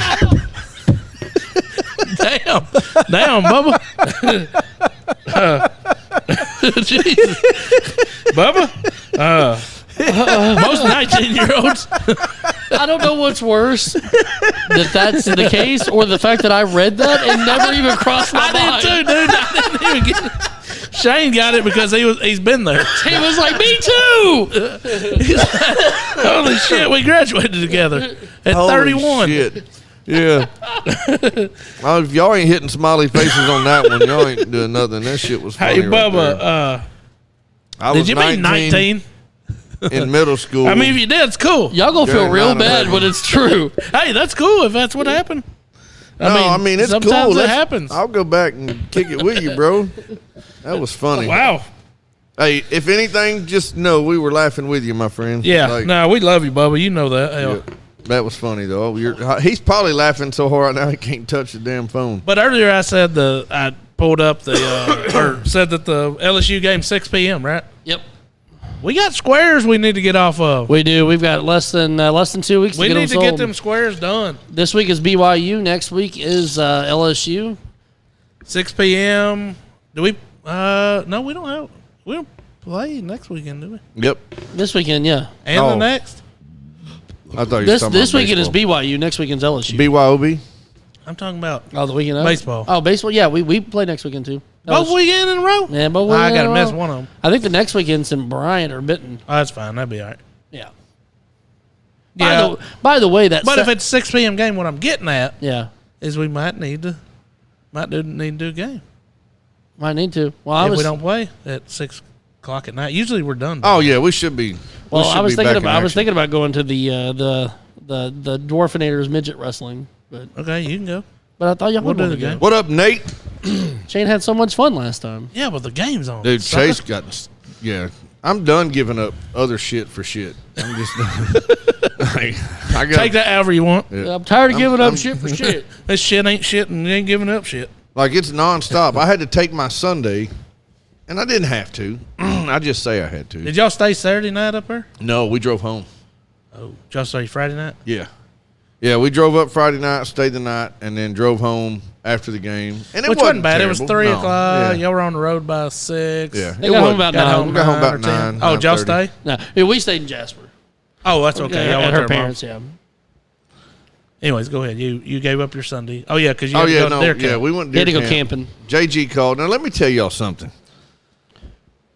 Damn, Bubba. Jesus, Bubba. Most 19-year-olds. I don't know what's worse, that's the case, or the fact that I read that and never even crossed my I mind. did too, dude. I didn't even get it. Shane got it because he's been there. He was like, me too. Holy shit, we graduated together at Holy 31. Shit. Yeah. Well, if y'all ain't hitting smiley faces on that one, y'all ain't doing nothing. That shit was funny. Hey, right there. Bubba, I did was you mean 19? in middle school? I mean, if you did, it's cool. Y'all gonna feel During real 9/11. bad when it's true. Hey, that's cool if that's what happened. I mean it's sometimes cool. it Let's- happens. I'll go back and kick it with you, bro. That was funny. Wow. Hey, if anything, just know we were laughing with you, my friend. Yeah. Like, No, we love you, Bubba. You know that. Hell. yeah, that was funny though. He's probably laughing so hard now he can't touch the damn phone. But earlier I said I pulled up the or said that the LSU game 6 p.m. Right? Yep. We got squares we need to get off of. We do. We've got less than 2 weeks We to get need them to get sold. them squares done. This week is BYU. Next week is LSU. 6 p.m. Do we? No, we don't play next weekend, do we? Yep. This weekend, yeah. And Oh. the next? I thought you were This talking about weekend is baseball. BYU. Next weekend's LSU. BYOB. I'm talking about Oh, the weekend of? Baseball. Oh, baseball. Yeah, we play next weekend too. both weekend in a row. Yeah, but I got to miss one of them. I think the next weekend's in Bryant or Benton. Oh, that's fine. That'd be all right. Yeah. Yeah. By the way, that But if it's 6 p.m. game, what I'm getting at yeah, is we might need to do a game might need to. Well, if we don't play at 6 o'clock at night. Usually we're done. Oh yeah, we should be. Well, we should I was be thinking back in about action. going to the Dwarfinators midget wrestling, but Okay, you can go. I thought y'all We'll would do want the to go. game. What up, Nate? Shane had so much fun last time. Yeah, but the game's on. Dude, sucker. Chase got. Yeah, I'm done giving up other shit for shit. I'm just. I got. Take that however you want. Yeah. I'm tired of giving up I'm- shit for shit. This shit ain't shit, and you ain't giving up shit. Like it's nonstop. I had to take my Sunday, and I didn't have to. I just say I had to. Did y'all stay Saturday night up there? No, we drove home. Oh, did y'all stay Friday night? Yeah. Yeah, we drove up Friday night, stayed the night, and then drove home after the game, and it Which wasn't bad. It was terrible. 3 No, o'clock. Yeah. Y'all were on the road by 6. Yeah. They It got home wasn't- about Got 9. home We got home about or 10. 9. Oh, did y'all 9:30. stay? No, yeah, we stayed in Jasper. Oh, that's okay. Y'all At went her there, parents, Mom. yeah. Anyways, go ahead. You gave up your Sunday. Oh, yeah, because you Oh had to yeah, go to no, their yeah, camp. we went They had to deer go camp. camping. JG called. Now let me tell y'all something.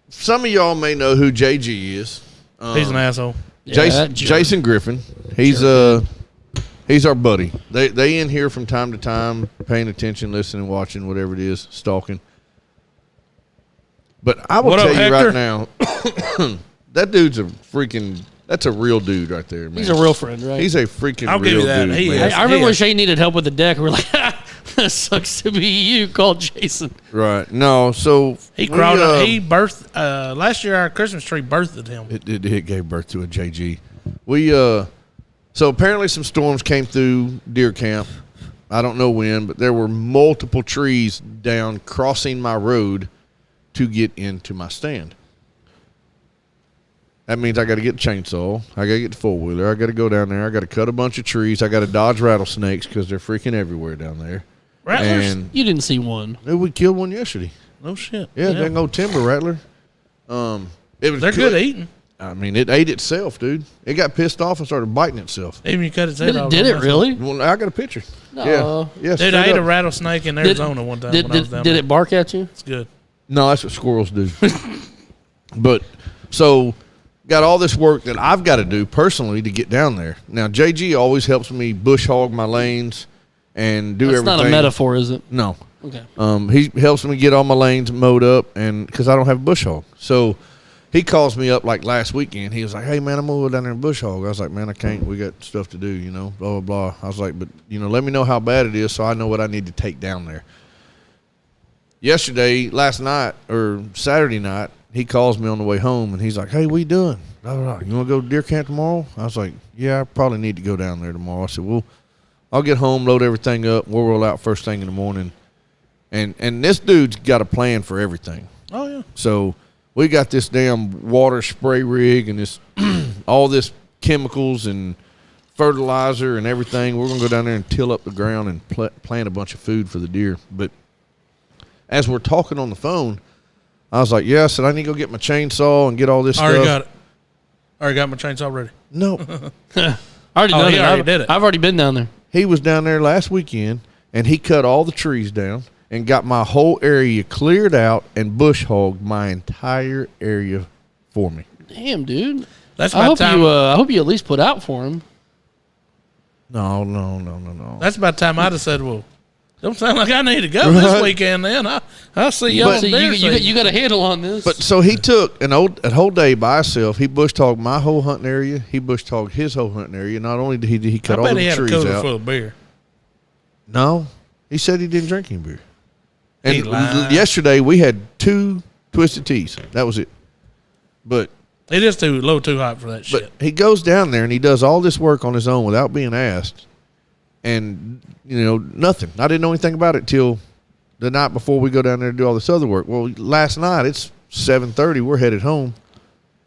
Some of y'all may know who JG is. He's an asshole. Yeah, Jason, that jerk. Jason Griffin. He's our buddy. They in here from time to time, paying attention, listening, watching, whatever it is, stalking. But I will What up, tell you Hector? right now, that dude's that's a real dude right there, man. He's a real friend, right? He's a freaking I'll give real you that. dude, He man. is. I remember when Yes. Shane needed help with the deck. We were like, that sucks to be you. Called Jason. Right. No, so He we, crawled up. He birthed, last year our Christmas tree birthed him. It gave birth to a JG. We so apparently some storms came through deer camp. I don't know when, but there were multiple trees down crossing my road to get into my stand. That means I got to get a chainsaw. I got to get the four-wheeler. I got to go down there. I got to cut a bunch of trees. I got to dodge rattlesnakes because they're freaking everywhere down there. Rattlers? And You didn't see one. we killed one yesterday. No shit. Yeah, dang old timber rattler. It was They're good eating. I mean, it ate itself, dude. It got pissed off and started biting itself. Even you cut its head off. Did it really? Well, I got a picture. No. Yeah. Yeah. Dude, I ate a rattlesnake in Did- Arizona one time when I was down did there. it bark at you? It's good. No, that's what squirrels do. But so got all this work that I've got to do personally to get down there. Now JG always helps me bush hog my lanes and do That's everything. not a metaphor, is it? No. Okay. He helps me get all my lanes mowed up, and because I don't have a bush hog. So he calls me up like last weekend. He was like, "Hey man, I'm gonna go down there and bush hog." I was like, "Man, I can't. We got stuff to do, you know." Blah blah blah. I was like, "But let me know how bad it is, so I know what I need to take down there." Last night or Saturday night, he calls me on the way home, and he's like, "Hey, what you doing? Blah, blah, blah. You want to go to deer camp tomorrow?" I was like, "Yeah, I probably need to go down there tomorrow." I said, "Well, I'll get home, load everything up, we'll roll out first thing in the morning." And this dude's got a plan for everything. Oh, yeah. So we got this damn water spray rig and this all this chemicals and fertilizer and everything. We're gonna go down there and till up the ground and plant a bunch of food for the deer. But as we're talking on the phone, I was like, "Yeah," I said, "I need to go get my chainsaw and get all this I already stuff." got it. I already got my chainsaw ready. No, I already Oh, done he it. already I've, did it. I've already been down there. he was down there last weekend and he cut all the trees down and got my whole area cleared out and bush hogged my entire area for me. Damn, dude. That's I about hope time. I hope you at least put out for him. No. That's about time I'd have said, "Well, don't sound like I need to go this Right. weekend." Then I'll see y'all. But- So deer season. you got a handle on this. But so he took a whole day by himself. He bush hogged my whole hunting area. He bush hogged his whole hunting area. Not only did he I cut all bet the he had a trees cooler out. full of beer. No, he said he didn't drink any beer. He And lied. yesterday we had 2 twisted teas. That was it. But It is too hot for that but shit. he goes down there and he does all this work on his own without being asked, and nothing. I didn't know anything about it till the night before we go down there to do all this other work. Well, last night it's 7:30. We're headed home,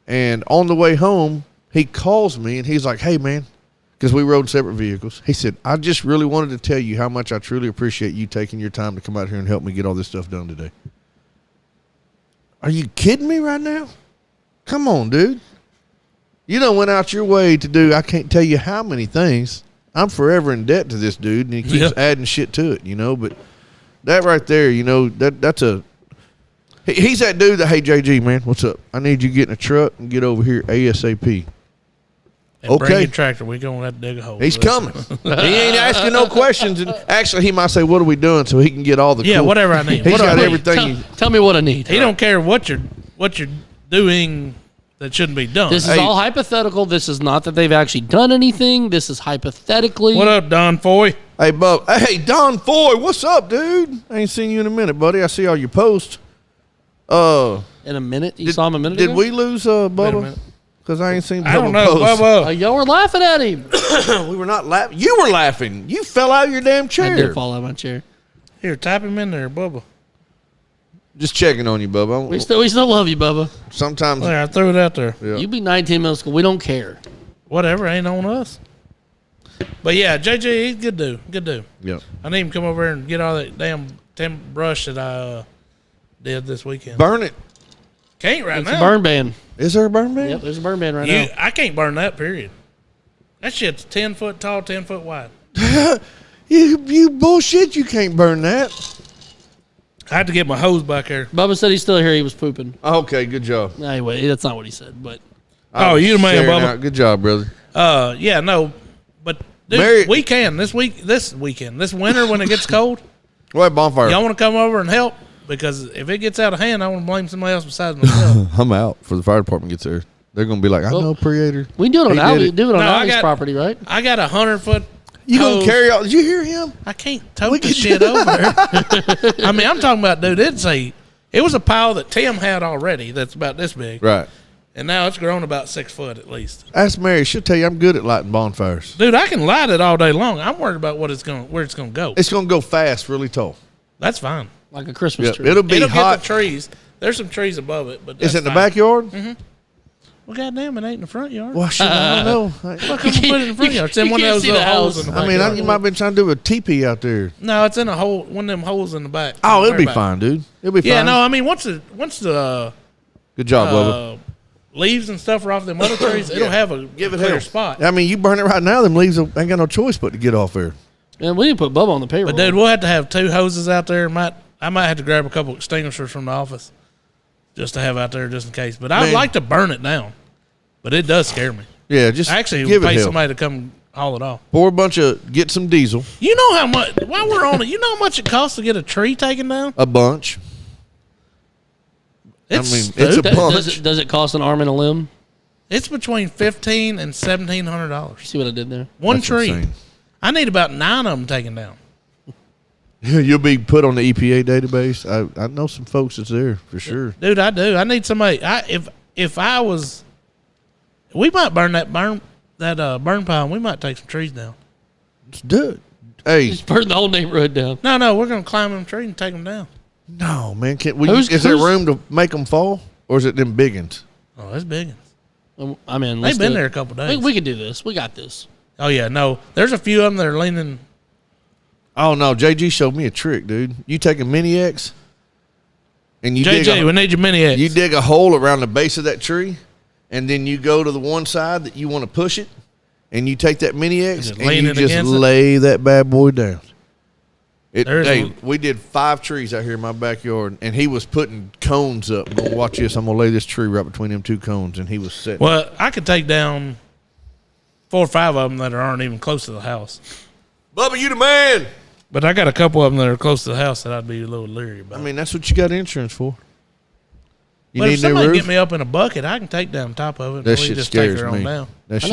and on the way home he calls me and he's like, "Hey man," because we rode separate vehicles. He said, "I just really wanted to tell you how much I truly appreciate you taking your time to come out here and help me get all this stuff done today." Are you kidding me right now? Come on, dude. You done went out your way to do, I can't tell you how many things. I'm forever in debt to this dude, and he keeps Yeah. adding shit to it, but that right there, that's he's that dude that, "Hey, JG, man, what's up? I need you to get in a truck and get over here ASAP. And bring okay. your tractor. We're going to have to dig a hole. He's coming. He ain't asking no questions. And actually, he might say, "What are we doing?" so he can get all the Yeah, cool. whatever I need. He's What do I got need? everything. Tell me what I need. He don't care what you're doing that shouldn't be done. This is Hey. all hypothetical. This is not that they've actually done anything. This is hypothetically. What up, Don Foy? Hey, Bub. Hey, Don Foy, what's up, dude? I ain't seen you in a minute, buddy. I see all your posts. In a minute? You saw him a minute Did ago? we lose Wait a Bubba? minute. Because I ain't seen Bubba I don't know, post. Bubba. Y'all were laughing at him. We were not laughing. You were laughing. You fell out of your damn I chair. did fall out of my chair. Here, type him in there, Bubba. Just checking on you, Bubba. We still love you, Bubba. Sometimes. There, I threw it out there. Yeah. You be 19 middle school. We don't care. Whatever, ain't on us. But yeah, JJ, he's good dude. Good dude. Yep. I need him to come over here and get all that damn brush that I did this weekend. Burn it. Can't right It's now. a burn ban. Is there a burn ban? Yep, there's a burn ban right now. I can't burn that, period. That shit's 10 foot tall, 10 foot wide. You bullshit. You can't burn that. I had to get my hose back here. Bubba said he's still here. He was pooping. Okay, good job. Anyway, that's not what he said, but Oh, you the man, Sharing Bubba. out. Good job, brother. Yeah, no. But, dude, Mary- we can this weekend, this winter when it gets cold. What bonfire? Y'all want to come over and help? Because if it gets out of hand, I want to blame somebody else besides myself. I'm out for the fire department gets there. They're gonna be like, I Well, know, Creator. we can do it on He Alley. did it. Do it on No, I Alley's got- property, right? I got 100-foot. You gonna hose. carry out? Did you hear him? I can't tote the shit over there. I mean, I'm talking about, dude, it was a pile that Tim had already that's about this big. Right. And now it's grown about 6 foot at least. Ask Mary. She'll tell you I'm good at lighting bonfires. Dude, I can light it all day long. I'm worried about where it's gonna go. It's gonna go fast, really tall. That's fine. Like a Christmas Yep. tree. It'll be It'll hot. get the trees. There's some trees above it, but Is that's it in the fine. backyard? Well, goddamn, it ain't in the front yard. Well, shit, I don't know. Why couldn't we put it in the front yard? It's in you one of can't those see little the holes house. in the I mean, backyard. you might have been trying to do a teepee out there. No, it's in a hole, one of them holes in the back. Oh, it'll be Back. fine, dude. It'll be fine. Yeah, no, I mean once the Good job, Bubba. leaves and stuff are off them other trees, it'll have a Give it clear hell. spot. I mean, you burn it right now. Them leaves ain't got no choice but to get off there. And we didn't put Bubba on the payroll. But dude, we'll have to have 2 hoses out there. I might have to grab a couple extinguishers from the office just to have out there just in case. But I'd Man. like to burn it down. But it does scare me. Yeah, just I actually give would it pay hell. somebody to come haul it off. Pour a bunch of, get some diesel, You know how much, while we're on it, you know how much it costs to get a tree taken down? a bunch. It's mean, it's a stupid. bunch. Does it cost an arm and a limb? It's between $1,500 and $1,700. See what I did there? One That's tree. insane. I need about 9 of them taken down. You'll be put on the EPA database. I know some folks that's there for sure. Dude, I do. I need somebody. If I was, we might burn burn pile. And we might take some trees down. Let's do it. Hey, Just burn the whole neighborhood down. No, we're gonna climb them trees and take them down. no, man. Who's- Is there who's- room to make them fall? Or is it them biggins? Oh, that's big. I mean, They've been there a couple days. We can do this. We got this. Oh yeah, no. There's a few of them that are leaning. Oh, no. JG showed me a trick, dude. You take a Mini X and you JJ, we need your mini X. you dig a hole around the base of that tree, and then you go to the one side that you want to push it, and you take that Mini X Is it and you leaning just against it? lay that bad boy down. There's We did 5 trees out here in my backyard, and he was putting cones up. I'm gonna watch this. I'm gonna lay this tree right between them 2 cones, and he was sitting. Well, I could take down 4 or 5 of them that aren't even close to the house. Bubba, you the man. But I got a couple of them that are close to the house that I'd be a little leery about. I mean, that's what you got insurance for. You but if need new somebody roof. get me up in a bucket, I can take down top of it. That and we shit just take scares her on me. down. That I shit's-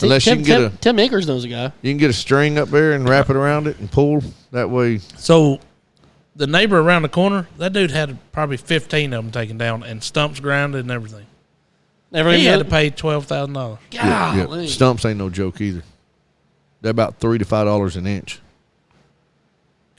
know. Unless you can get Tim Akers knows a guy. You can get a string up there and wrap it around it and pull that way. So the neighbor around the corner, that dude had probably 15 of them taken down and stumps grounded and everything. Never He even had to pay $12,000. Golly. Stumps ain't no joke either. They're about $3 to $5 an inch.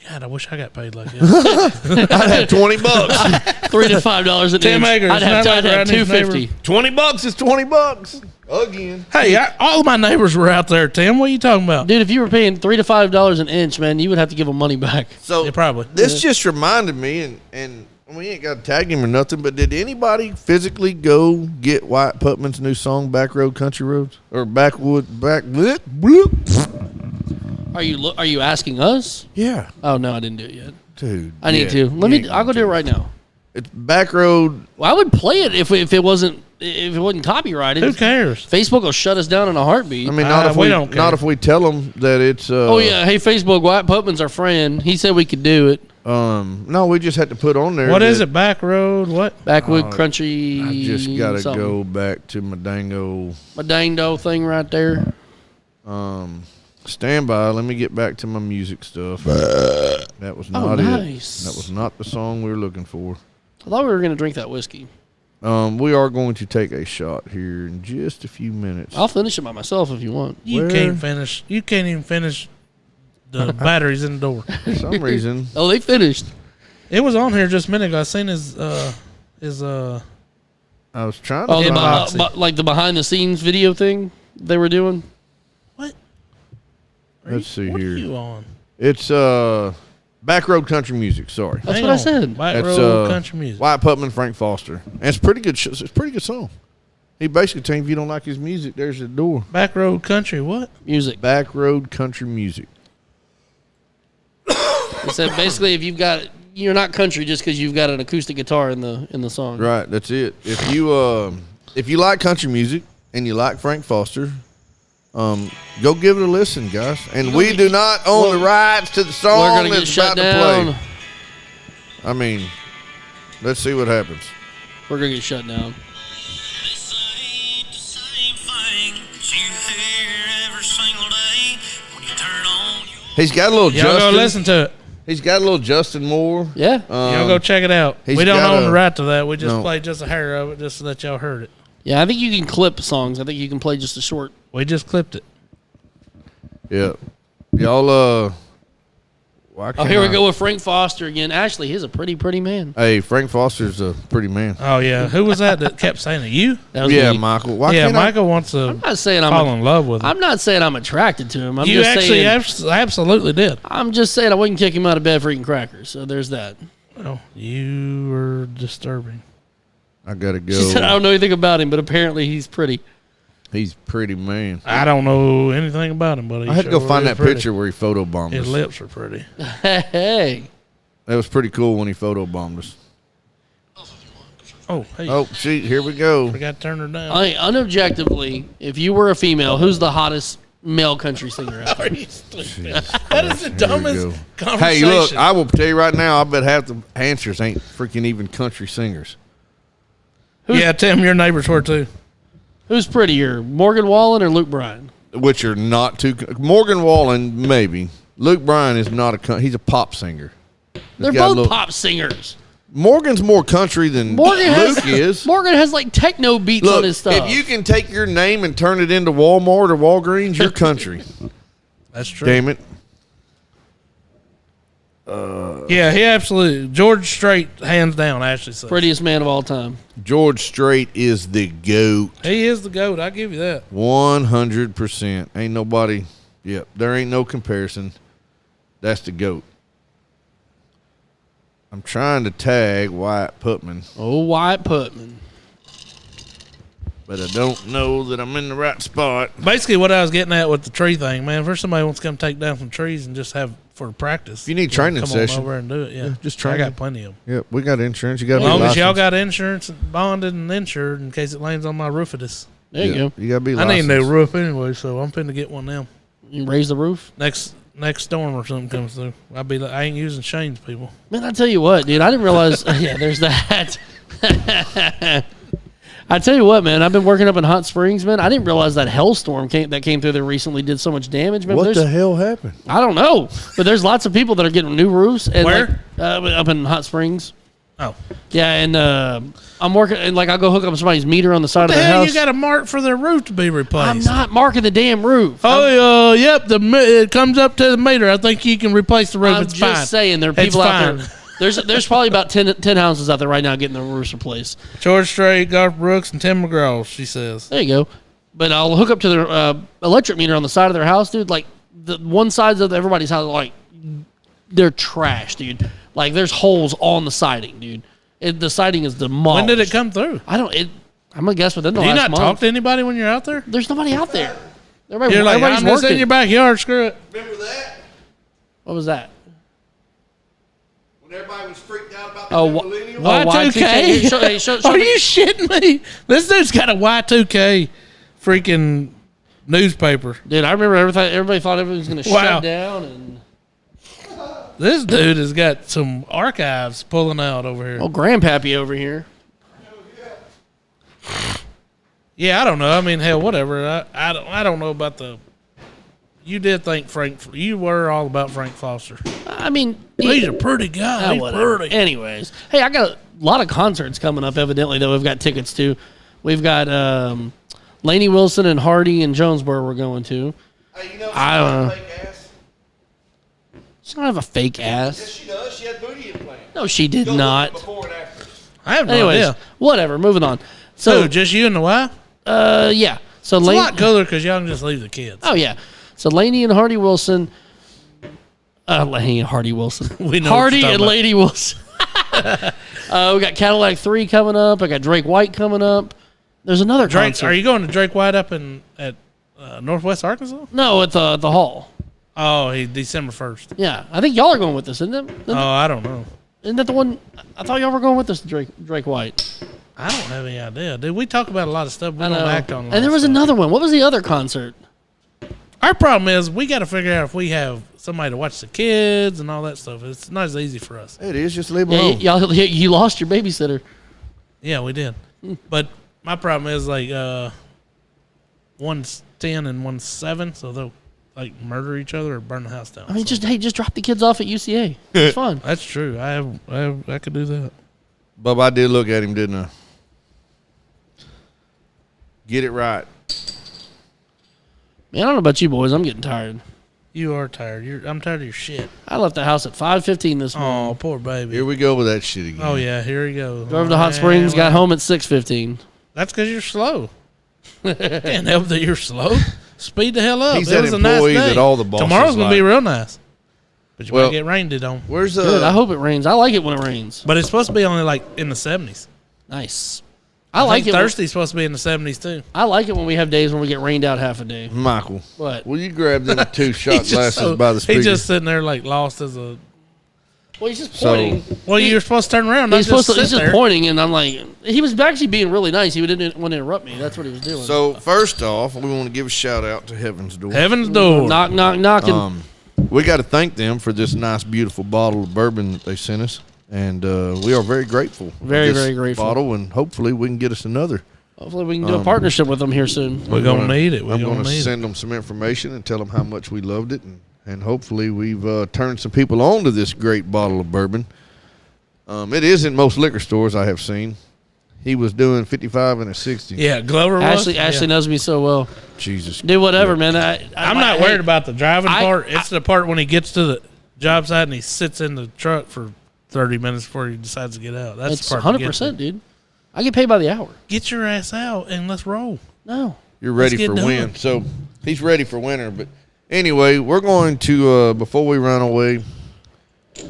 God, I wish I got paid like that. I'd have $20. $3 to $5 an Tim inch. Akers, I'd have not around his $250. $20 is $20 again. Hey, all of my neighbors were out there, Tim. What are you talking about? Dude, if you were paying $3 to $5 an inch, man, you would have to give them money back. So Yeah, probably. this just reminded me, and we ain't got to tag him or nothing. But did anybody physically go get Wyatt Putman's new song, "Back Road Country Roads" or "Backwood Back"? Bloop, bloop. Are you asking us? Yeah, Oh no, I didn't do it yet. dude. I need yeah, to. Let you me. ain't I'll go gonna do it right now. It's Back Road. Well, I would play it if it wasn't copyrighted. Who cares? Facebook will shut us down in a heartbeat. I mean, not if we we don't care. not if we tell them that it's. oh yeah, hey Facebook, Wyatt Putman's our friend. He said we could do it. No, we just had to put on there. What is that it? Back road? What? Backwood Country. I just gotta something. go back to my dango. My dang do thing right there. Stand by. Let me get back to my music stuff. That was not nice. it. That was not the song we were looking for. I thought we were gonna drink that whiskey. We are going to take a shot here in just a few minutes. I'll finish it by myself if you want. You Where? can't finish. You can't even finish the batteries in the door. For some reason, Oh, they finished. It was on here just a minute ago. I seen his I was trying to Oh, Yeah, find- Boxy. like the behind the scenes video thing they were doing. what? Let's see what here. Are you on? It's back road country music. Sorry, That's Hang what I on. said. Back That's, road country music. Wyatt Putman, Frank Foster, and it's pretty good. It's a pretty good song. He basically telling you if you don't like his music, there's the door. Back road country. What? Music. Back road country music. He said basically if you're not country just because you've got an acoustic guitar in the song. Right, that's it. If you like country music and you like Frank Foster, go give it a listen, guys. And we do not own the rights to the song We're gonna get that's shut about down. to play. I mean, let's see what happens. We're gonna get shut down. He's got a little Y'all go Justin. listen to it. He's got a little Justin Moore. Yeah. Y'all go check it out. he's We don't got own a- the right to that. We just no. played just a hair of it just so that y'all heard it. Yeah, I think you can clip songs. I think you can play just a short. We just clipped it. Yeah. Y'all, why Oh, here we can't go with Frank Foster again. Actually, he's a pretty man. Hey, Frank Foster's a pretty man. Oh, yeah. Who was that kept saying it? You? That was Yeah, me. Michael. Why Yeah, can't Michael wants to I'm not saying fall in love with him. I'm not saying I'm attracted to him. I'm You just actually saying absolutely did. I'm just saying I wouldn't kick him out of bed for eating crackers. So there's that. Well, you were disturbing. I gotta go? She said I don't know anything about him, but apparently he's pretty. He's pretty man. I don't know anything about him, but he I had to go sure find is that pretty. picture where he photobombed His us. lips are pretty. Hey. That was pretty cool when he photobombed us. Oh, hey. Oh, see, here we go. We got to turn her down. I unobjectively, if you were a female, who's the hottest male country singer out there? Are you stupid? That is the dumbest go. conversation. Hey, look, I will tell you right now, I bet half the answers ain't freaking even country singers. Yeah, Tim, your neighbors were too. Who's prettier, Morgan Wallen or Luke Bryan? Which are not too. Morgan Wallen, maybe. Luke Bryan is not he's a pop singer. They're got a both little- pop singers. Morgan's more country than Morgan Luke has is. Morgan has like techno beats Look, on his stuff. if you can take your name and turn it into Walmart or Walgreens, you're country. That's true. Damn it. Yeah, he absolutely. George Strait, hands down, actually says. Prettiest man of all time. George Strait is the GOAT. He is the GOAT. I give you that. 100%. Ain't nobody. Yep. There ain't no comparison. That's the GOAT. I'm trying to tag Wyatt Putman, Oh, Wyatt Putman. but I don't know that I'm in the right spot. Basically, what I was getting at with the tree thing, man. If somebody wants to come take down some trees and just have for practice, If you need training come session. on over and do it. Yeah, just I training. got plenty of them. Yep, we got insurance. You got to As be long as y'all licensed. got insurance, bonded, and insured in case it lands on my roof of this. There you go. You got to be I licensed. need a new roof anyway, so I'm finna get one now. You raise the roof. Next storm or something comes through, I'll be like, I ain't using Shane's people. Man, I tell you what, dude. I didn't realize. Yeah, there's that. I tell you what, man. I've been working up in Hot Springs, man. I didn't realize that hailstorm that came through there recently did so much damage, man. What There's- the hell happened? I don't know, but there's lots of people that are getting new roofs. And Where? Like, up in Hot Springs. Oh, Yeah, and I'm working, and like I'll go hook up somebody's meter on the side the of the hell house. you got a mark for their roof to be replaced? I'm not marking the damn roof. Oh, yep. It comes up to the meter. I think you can replace the roof. I'm It's just fine. saying there are It's people out fine. there. There's probably about 10 houses out there right now getting their roofs replaced. George Strait, Garth Brooks, and Tim McGraw. She says. There you go. But I'll hook up to their electric meter on the side of their house, dude. Like the one sides of everybody's house, like they're trash, dude. Like there's holes on the siding, dude. The siding is demolished. When did it come through? I don't. I'm gonna guess within the Do you last not month. talk to anybody when you're out there? There's nobody out there. Everybody, You're like, everybody's I'm just working. in your backyard. Screw it. Remember that? What was that? When everybody was freaked out about Oh, millennial? Y2K? Show Are me- you shitting me? This dude's got a Y2K freaking newspaper. Dude, I remember everything. Everybody thought everything was gonna Wow. shut down, and This dude has got some archives pulling out over here. Grandpappy over here. Yeah, I don't know. I mean, hell, whatever. I don't know about the. You did think you were all about Frank Foster. I mean, He's a pretty guy. He's whatever. pretty. Anyways, hey, I got a lot of concerts coming up. Evidently, that we've got tickets to. We've got Lainey Wilson and Hardy in Jonesboro. We're going to. Hey, you know, I don't know. fake ass. She don't have a fake Yes, ass. she does. She had booty implant. No, she did Go look not. Before and after. I have no Anyways, idea. whatever. Moving on. So, So, just you and the wife? yeah. So It's a Lainey. lot cooler because y'all can just leave the kids. Oh yeah. So Laney and Hardy Wilson. Laney and Hardy Wilson. We know Hardy and Lady Wilson. We got Cadillac 3 coming up. I got Drake White coming up. There's another Drake. concert. Are you going to Drake White up at Northwest Arkansas? No, at the hall. Oh, December 1st. Yeah, I think y'all are going with us, isn't it? Oh, I don't know. Isn't that the one? I thought y'all were going with us, Drake White. I don't have any idea. Dude, we talk about a lot of stuff. We I don't know. act on a lot And there of was stuff. another one. What was the other concert? Our problem is we got to figure out if we have somebody to watch the kids and all that stuff. It's not as easy for us. It is. Just leave them Yeah, alone. you lost your babysitter. Yeah, we did. But my problem is like one's 10 and one's 7, so they'll like murder each other or burn the house down. I mean, So just drop the kids off at UCA. It's fun. that's true. I could do that. Bub, I did look at him, didn't I? Get it right. Man, I don't know about you boys. I'm getting tired. You are tired. I'm tired of your shit. I left the house at 5:15 this morning. Oh, poor baby. Here we go with that shit again. Oh yeah, here we go. Drove to Hot Springs, got home at 6:15. That's because you're slow. Can't help that you're slow. Speed the hell up. He's It that was a nice employee day. that all the bosses Tomorrow's gonna be like. real nice, but you Well- might get rained on. Where's the? Good. I hope it rains. I like it when it rains. But it's supposed to be only like in the 70s. Nice. I like think it. Thursday's supposed to be in the 70s too. I like it when we have days when we get rained out half a day. Michael, What? will you grab them 2 shot He's just glasses so- by the speaker? He's just sitting there like lost as a. Well, he's just So- pointing. Well, you're supposed to turn around. Not He's supposed to. just He's sit just there. pointing, and I'm like, he was actually being really nice. He didn't want to interrupt me. That's what he was doing. So first off, we want to give a shout out to Heaven's Door. Heaven's door. knock, knock, knocking. We got to thank them for this nice, beautiful bottle of bourbon that they sent us, and we are very grateful. for Very, this very grateful. Bottle, and hopefully we can get us another. Hopefully, we can do a partnership with them here soon. We're gonna need it. We're I'm gonna going to need it. send them some information and tell them how much we loved it, and hopefully we've turned some people on to this great bottle of bourbon. It is in most liquor stores I have seen. He was doing 55 and a 60. Yeah, Glover was. Ashley knows me so well. Jesus. Do whatever, man. I'm not worried about the driving I- part. It's the part when he gets to the job site and he sits in the truck for 30 minutes before he decides to get out. That's It's the part. 100%, dude. I get paid by the hour. Get your ass out and let's roll. No. You're ready Let's for get win. done. So he's ready for winter. But anyway, we're going to, before we run away,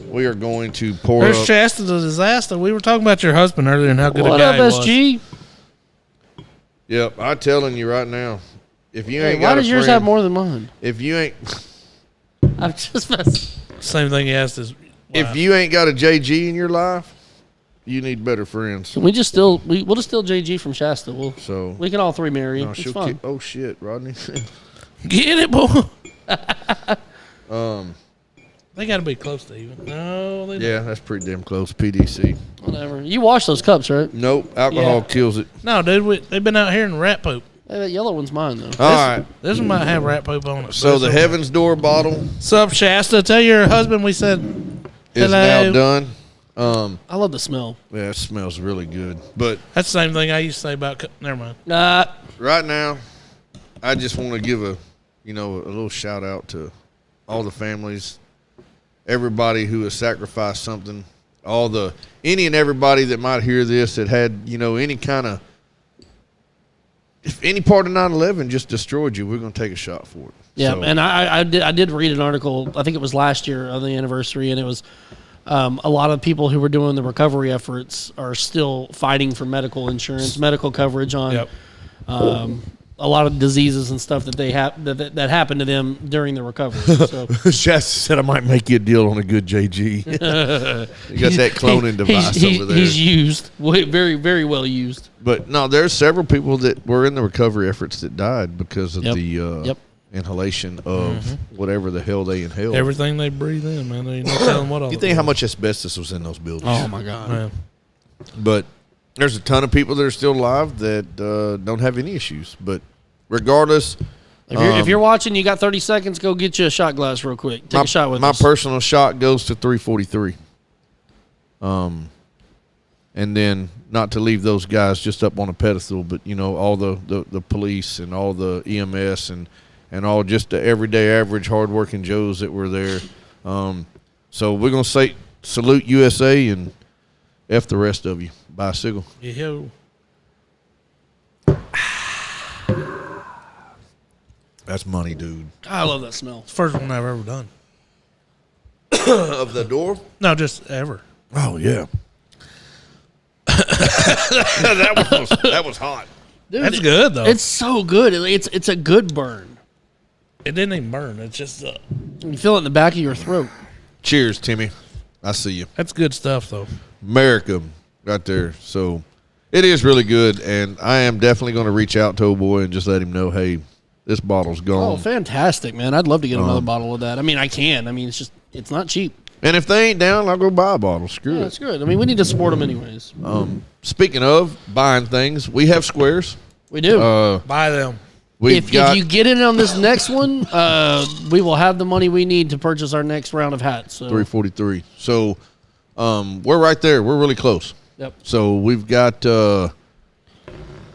we are going to pour There's up. Shasta the disaster. We were talking about your husband earlier and how good What a guy up, he was. SG? Yep, I'm telling you right now. If you Hey, ain't why got does a yours friend, have more than mine? if you ain't I'm just messing. Same thing he asked his wife. if you ain't got a JG in your life, you need better friends. We'll just steal JG from Shasta. So We can all three marry. no, It's she'll fun. oh shit, Rodney. Get it, boy. um, They got to be close to even. No, they yeah, that's pretty damn close. PDC. Whatever. You wash those cups, right? Nope, alcohol Yeah. kills it. don't. No, dude, they've been out here in rat poop. Hey, that yellow one's mine, though. All right. This one might have rat poop on it. So but the it's okay. Heaven's Door bottle Sup, Shasta? Tell your husband we said is hello. now done. I love the smell. Yeah, it smells really good. But That's the same thing I used to say about. Never mind. right now, I just want to give a little shout out to all the families, everybody who has sacrificed something, any and everybody that might hear this that had, any kind of, if any part of 9/11 just destroyed you, we're going to take a shot for it. Yeah, So, and I did read an article. I think it was last year on the anniversary, and it was a lot of people who were doing the recovery efforts are still fighting for medical insurance, medical coverage on Yep. a lot of diseases and stuff that they that happened to them during the recovery. So Shasta said I might make you a deal on a good JG. You got that cloning device over there. He's used, very, very well used. But no, there's several people that were in the recovery efforts that died because of Yep. the inhalation of whatever the hell they inhaled. Everything they breathe in, man. There ain't no telling what all. You think how much asbestos was in those buildings? Oh my God! Man. But there's a ton of people that are still alive that don't have any issues. But regardless, If you're watching, you got 30 seconds. Go get you a shot glass real quick. Take a shot with my us. personal shot goes to 343. And then not to leave those guys just up on a pedestal, but all the police and all the EMS and all just the everyday average hardworking Joes that were there. So we're gonna say salute USA and F the rest of you. Bicycle. Yo. That's money, dude. I love that smell. First one I've ever done. Of the door? No, just ever. Oh, yeah. that was hot. Dude, That's good though. It's so good. It's a good burn. It didn't even burn. It's just You feel it in the back of your throat. Cheers, Timmy. I see you. that's good stuff though. America right there. So it is really good, and I am definitely going to reach out to old boy and just let him know, hey, this bottle's gone. Oh, fantastic, man. I'd love to get another bottle of that. I mean, I can. I mean, it's not cheap. And if they ain't down, I'll go buy a bottle. Screw Yeah, it. that's good. I mean, we need to support them anyways. Speaking of buying things, we have squares. We do. Buy them. If you get in on this next one, we will have the money we need to purchase our next round of hats. So. 343. So we're right there. We're really close. Yep. So we've got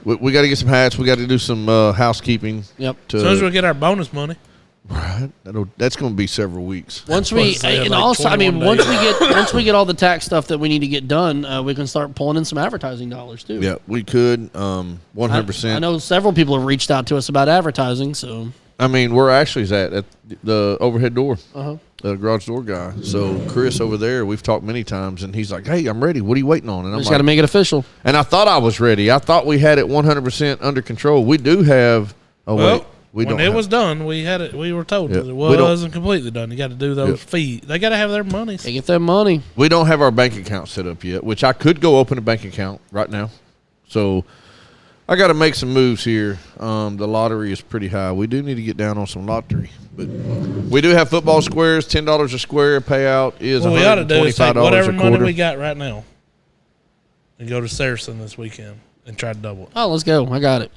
we got to get some hats. We got to do some housekeeping. Yep. As soon as we get our bonus money. Right. That's going to be several weeks. Once we and like also, I mean, 21 once we get all the tax stuff that we need to get done, we can start pulling in some advertising dollars too. Yeah, we could 100%. I know several people have reached out to us about advertising. So I mean, we're actually at the overhead door, Uh-huh. the garage door guy. So Chris over there, we've talked many times, and he's like, "Hey, I'm ready. What are you waiting on?" And I'm just got to like, make it official. and I thought I was ready. I thought we had it 100% under control. We do have. Oh Well, wait, we when don't. it have- was done, we had it. We were told Yeah, that it we don't- wasn't completely done. You got to do those Yeah. fees. They got to have their money. They get that money. We don't have our bank account set up yet, which I could go open a bank account right now. So I got to make some moves here. The lottery is pretty high. We do need to get down on some lottery, but we do have football squares. $10 a square payout is What we ought to do is take $125 whatever a money quarter. we got right now and go to Saracen this weekend and try to double it. Oh, let's go. I got it.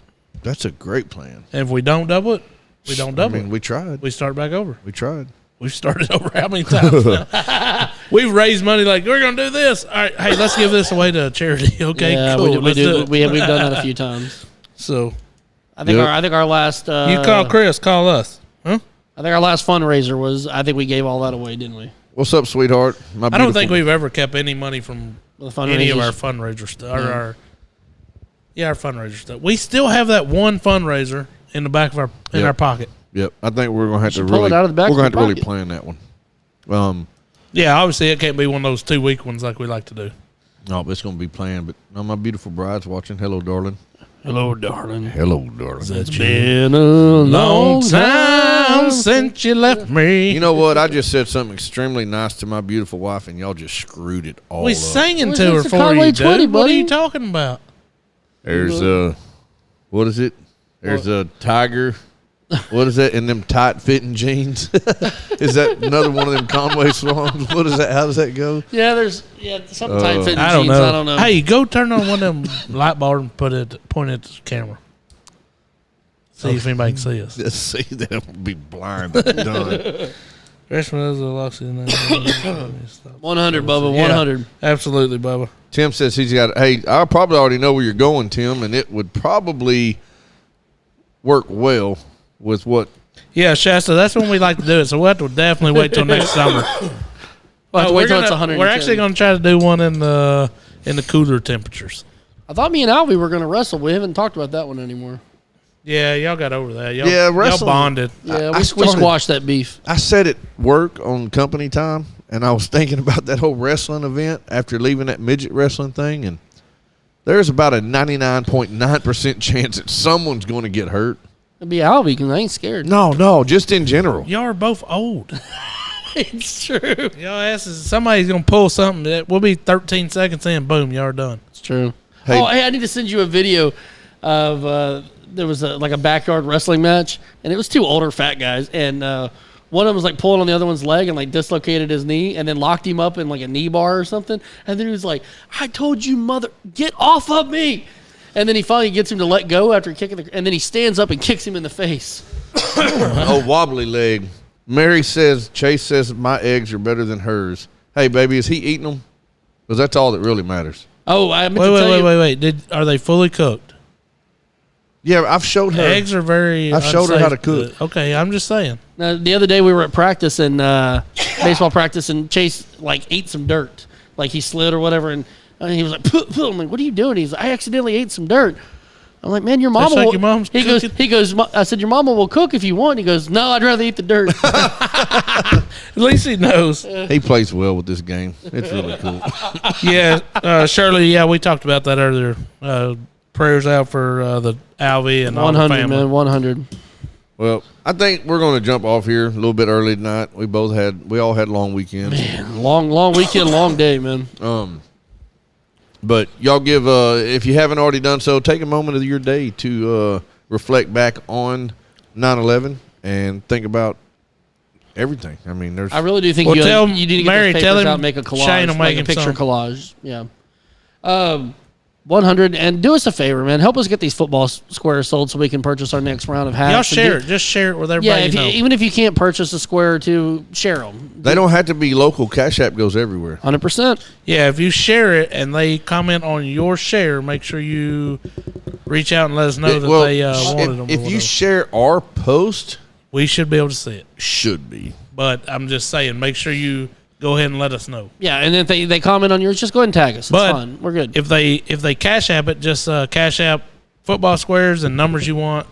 That's a great plan. And if we don't double it, we don't double I mean, it. we tried. We start back over. We tried. We've started over how many times now? We've raised money like, we're going to do this. All right, hey, let's give this away to charity. Okay, Yeah, cool. we let's do do. it. We've done that a few times. So I think Yep. our last. you call Chris, call us. Huh? I think our last fundraiser was. I think we gave all that away, didn't we? What's up, sweetheart? My I don't think beautiful- we've ever kept any money from The any of fundraisers. our fundraiser stuff. Our fundraiser stuff. We still have that one fundraiser in the back of our in Yep. our pocket. Yep. I think we're gonna have to should pull really. it out of the back we're gonna have of to your really pocket. plan that one. Yeah, obviously it can't be one of those 2 week ones like we like to do. No, it's gonna be planned. But no, my beautiful bride's watching. Hello, darling. Hello, darling. Hello, darling. It's been a long time. since you left me. You know what? I just said something extremely nice to my beautiful wife, and y'all just screwed it all we up. singing Well, to her it's a for Conway you, dude. 20, What are buddy. you talking about? There's what is it? There's a tiger. What is that in them tight fitting jeans? Is that another one of them Conway songs? What is that? How does that go? Yeah, there's something tight fitting I don't jeans. know. I don't know. Hey, go turn on one of them light bulbs and point it at the camera. See if anybody can see us. Just see that would be blind. Done. Rest of those are Loxy. 100, Bubba. 100. Absolutely, Bubba. Tim says he's got. Hey, I probably already know where you're going, Tim, and it would probably work well with what. Yeah, Shasta, that's when we like to do it. So we'll have to definitely wait till next summer. Well, No, wait till it's 110. we're actually going to try to do one in the cooler temperatures. I thought me and Alvy were going to wrestle. We haven't talked about that one anymore. Yeah, y'all got over that. Y'all, Yeah, y'all wrestling- bonded. Yeah, I we started- squashed that beef. I said at work on company time, and I was thinking about that whole wrestling event after leaving that midget wrestling thing, and there's about a 99.9% chance that someone's going to get hurt. It'd be Alvy because I ain't scared. No, just in general. Y'all are both old. It's true. Y'all asses, somebody's going to pull something that will be 13 seconds in, boom, y'all are done. It's true. Hey. Hey, I need to send you a video of there was a backyard wrestling match, and it was two older fat guys, and one of them was like pulling on the other one's leg and like dislocated his knee, and then locked him up in like a knee bar or something, and then he was like, "I told you, mother, get off of me!" And then he finally gets him to let go after kicking and then he stands up and kicks him in the face. Oh, wobbly leg. Mary says, Chase says my eggs are better than hers. Hey, baby, is he eating them? Because that's all that really matters. Oh, I meant to tell you. Wait. Are they fully cooked? Yeah, I've showed her. Eggs are very. I've showed her how to unsafe cook. Okay, I'm just saying. Now, the other day we were at practice and baseball practice, and Chase like ate some dirt, like he slid or whatever, and he was like, "Puh, puh." I'm like, "What are you doing?" He's like, "I accidentally ate some dirt." I'm like, man, your mama. That's like will, your mom's he goes. cooking? He goes. I said, your mama will cook if you want. He goes, no, I'd rather eat the dirt. At least he knows. He plays well with this game. It's really cool. Yeah, Shirley. Yeah, we talked about that earlier. Prayers out for the Alvie and all the 100, family. man, 100. Well, I think we're going to jump off here a little bit early tonight. We all had long weekends. Man, long weekend, long day, man. But y'all give, if you haven't already done so, take a moment of your day to reflect back on 9/11 and think about everything. I mean, there's. I really do think Well, you tell need to get Mary, those tell papers him out and make a collage, Shane will make like a him picture some. collage. Yeah. 100, and do us a favor, man. Help us get these football squares sold so we can purchase our next round of hats. Y'all and share it. Just share it with Yeah, everybody. You know. even if you can't purchase a square or two, share them. They don't have to be local. Cash App goes everywhere. 100%. Yeah, if you share it and they comment on your share, make sure you reach out and let us know that they wanted them. or If you whatever. share our post, We should be able to see it. should be. But I'm just saying, make sure you go ahead and let us know. Yeah, and if they comment on yours, just go ahead and tag us. It's But fine. We're good. If they cash app it, just cash app football squares and numbers you want,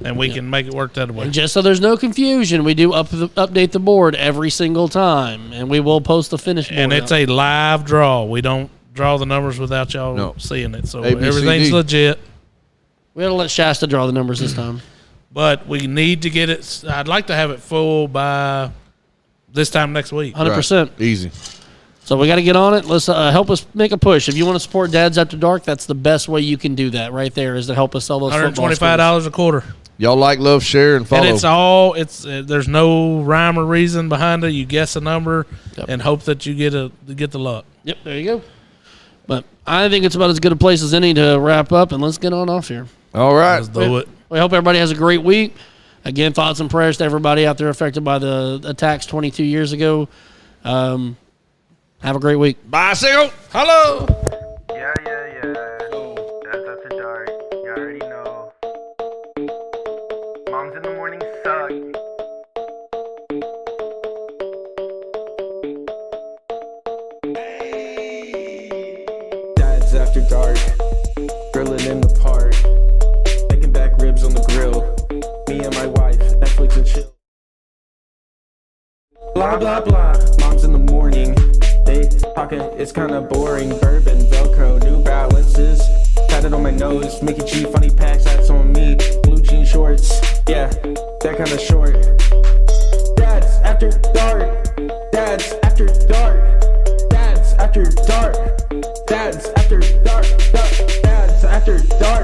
and we can make it work that way. And just so there's no confusion, we do update the board every single time, and we will post the finish board. And it's a live draw. We don't draw the numbers without y'all seeing it. So ABCD. everything's legit. We had to let Shasta draw the numbers this time. But we need to get it. I'd like to have it full by this time next week. 100%. Right. Easy. So we got to get on it. Let's help us make a push. If you want to support Dads After Dark, that's the best way you can do that right there is to help us sell those football squares. $125 a quarter. Y'all like, love, share, and follow. And there's no rhyme or reason behind it. You guess a number and hope that you get the luck. Yep, there you go. But I think it's about as good a place as any to wrap up, and let's get on off here. All right. Let's do it. We hope everybody has a great week. Again, thoughts and prayers to everybody out there affected by the attacks 22 years ago. Have a great week. Bicycle. Hello. Yeah. That's after dark. You already know. Moms in the morning suck. Dads after dark, grilling in the park, making back ribs on the grill. Me and my wife, Netflix and chill. Blah blah blah. Moms in the morning, they talking. It's kinda boring. Bourbon, Velcro, New Balances. Tatted on my nose, Mickey G, funny packs. Hats on me, blue jean shorts. Yeah, that kinda short. Dads after dark. Dads after dark. Dads after dark. Dads after dark. Dads after dark.